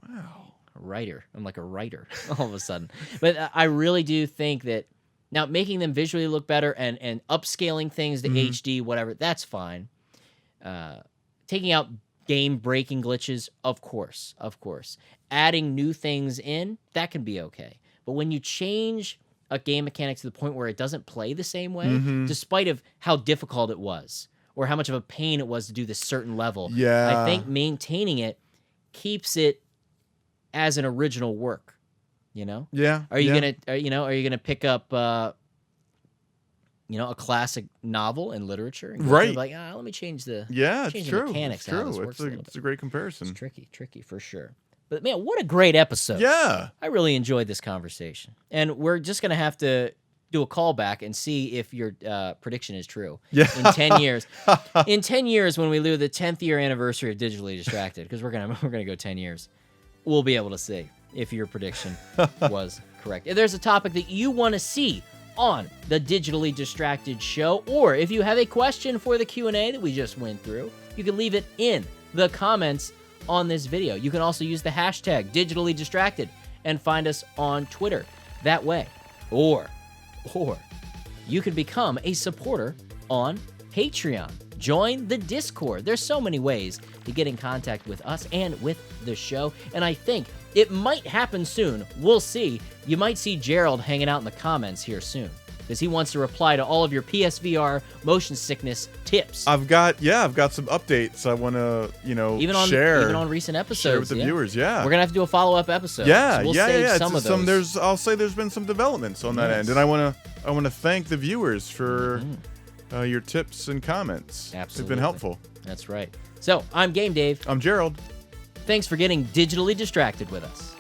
Wow.
A writer. I'm like a writer all of a sudden. But I really do think that now making them visually look better and upscaling things to HD, whatever, that's fine. Taking out game-breaking glitches, of course. Adding new things in, that can be okay. But when you change a game mechanic to the point where it doesn't play the same way, despite of how difficult it was, or how much of a pain it was to do this certain level,
Yeah.
I think maintaining it keeps it as an original work.
Yeah.
Are you
yeah.
gonna pick up a classic novel in literature and go
Right.
through like, let me change the
Yeah, it's
change the
true.
mechanics
It's
how this
true.
works a little
It's a great
bit.
comparison.
It's tricky for sure. But man, what a great episode.
Yeah.
I really enjoyed this conversation. And we're just gonna have to do a callback and see if your prediction is true.
Yeah.
In 10 years. In 10 years, when we do the 10th year anniversary of Digitally Distracted, because we're gonna go 10 years, we'll be able to see if your prediction was correct. If there's a topic that you want to see on the Digitally Distracted show, or if you have a question for the Q&A that we just went through, you can leave it in the comments on this video. You can also use the hashtag Digitally Distracted and find us on Twitter that way. Or you can become a supporter on Patreon. Join the Discord. There's so many ways to get in contact with us and with the show, and I think it might happen soon. We'll see. You might see Gerald hanging out in the comments here soon, because he wants to reply to all of your PSVR motion sickness tips.
I've got some updates I want to, share.
Even on recent episodes.
Share with the viewers, yeah.
We're going to have to do a follow-up episode.
Yeah,
so we'll
yeah,
save
yeah.
some of those.
I'll say there's been some developments on that
Yes.
end, and I want to thank the viewers for your tips and comments.
Absolutely.
They've been helpful.
That's right. So, I'm Game Dave.
I'm Gerald.
Thanks for getting digitally distracted with us.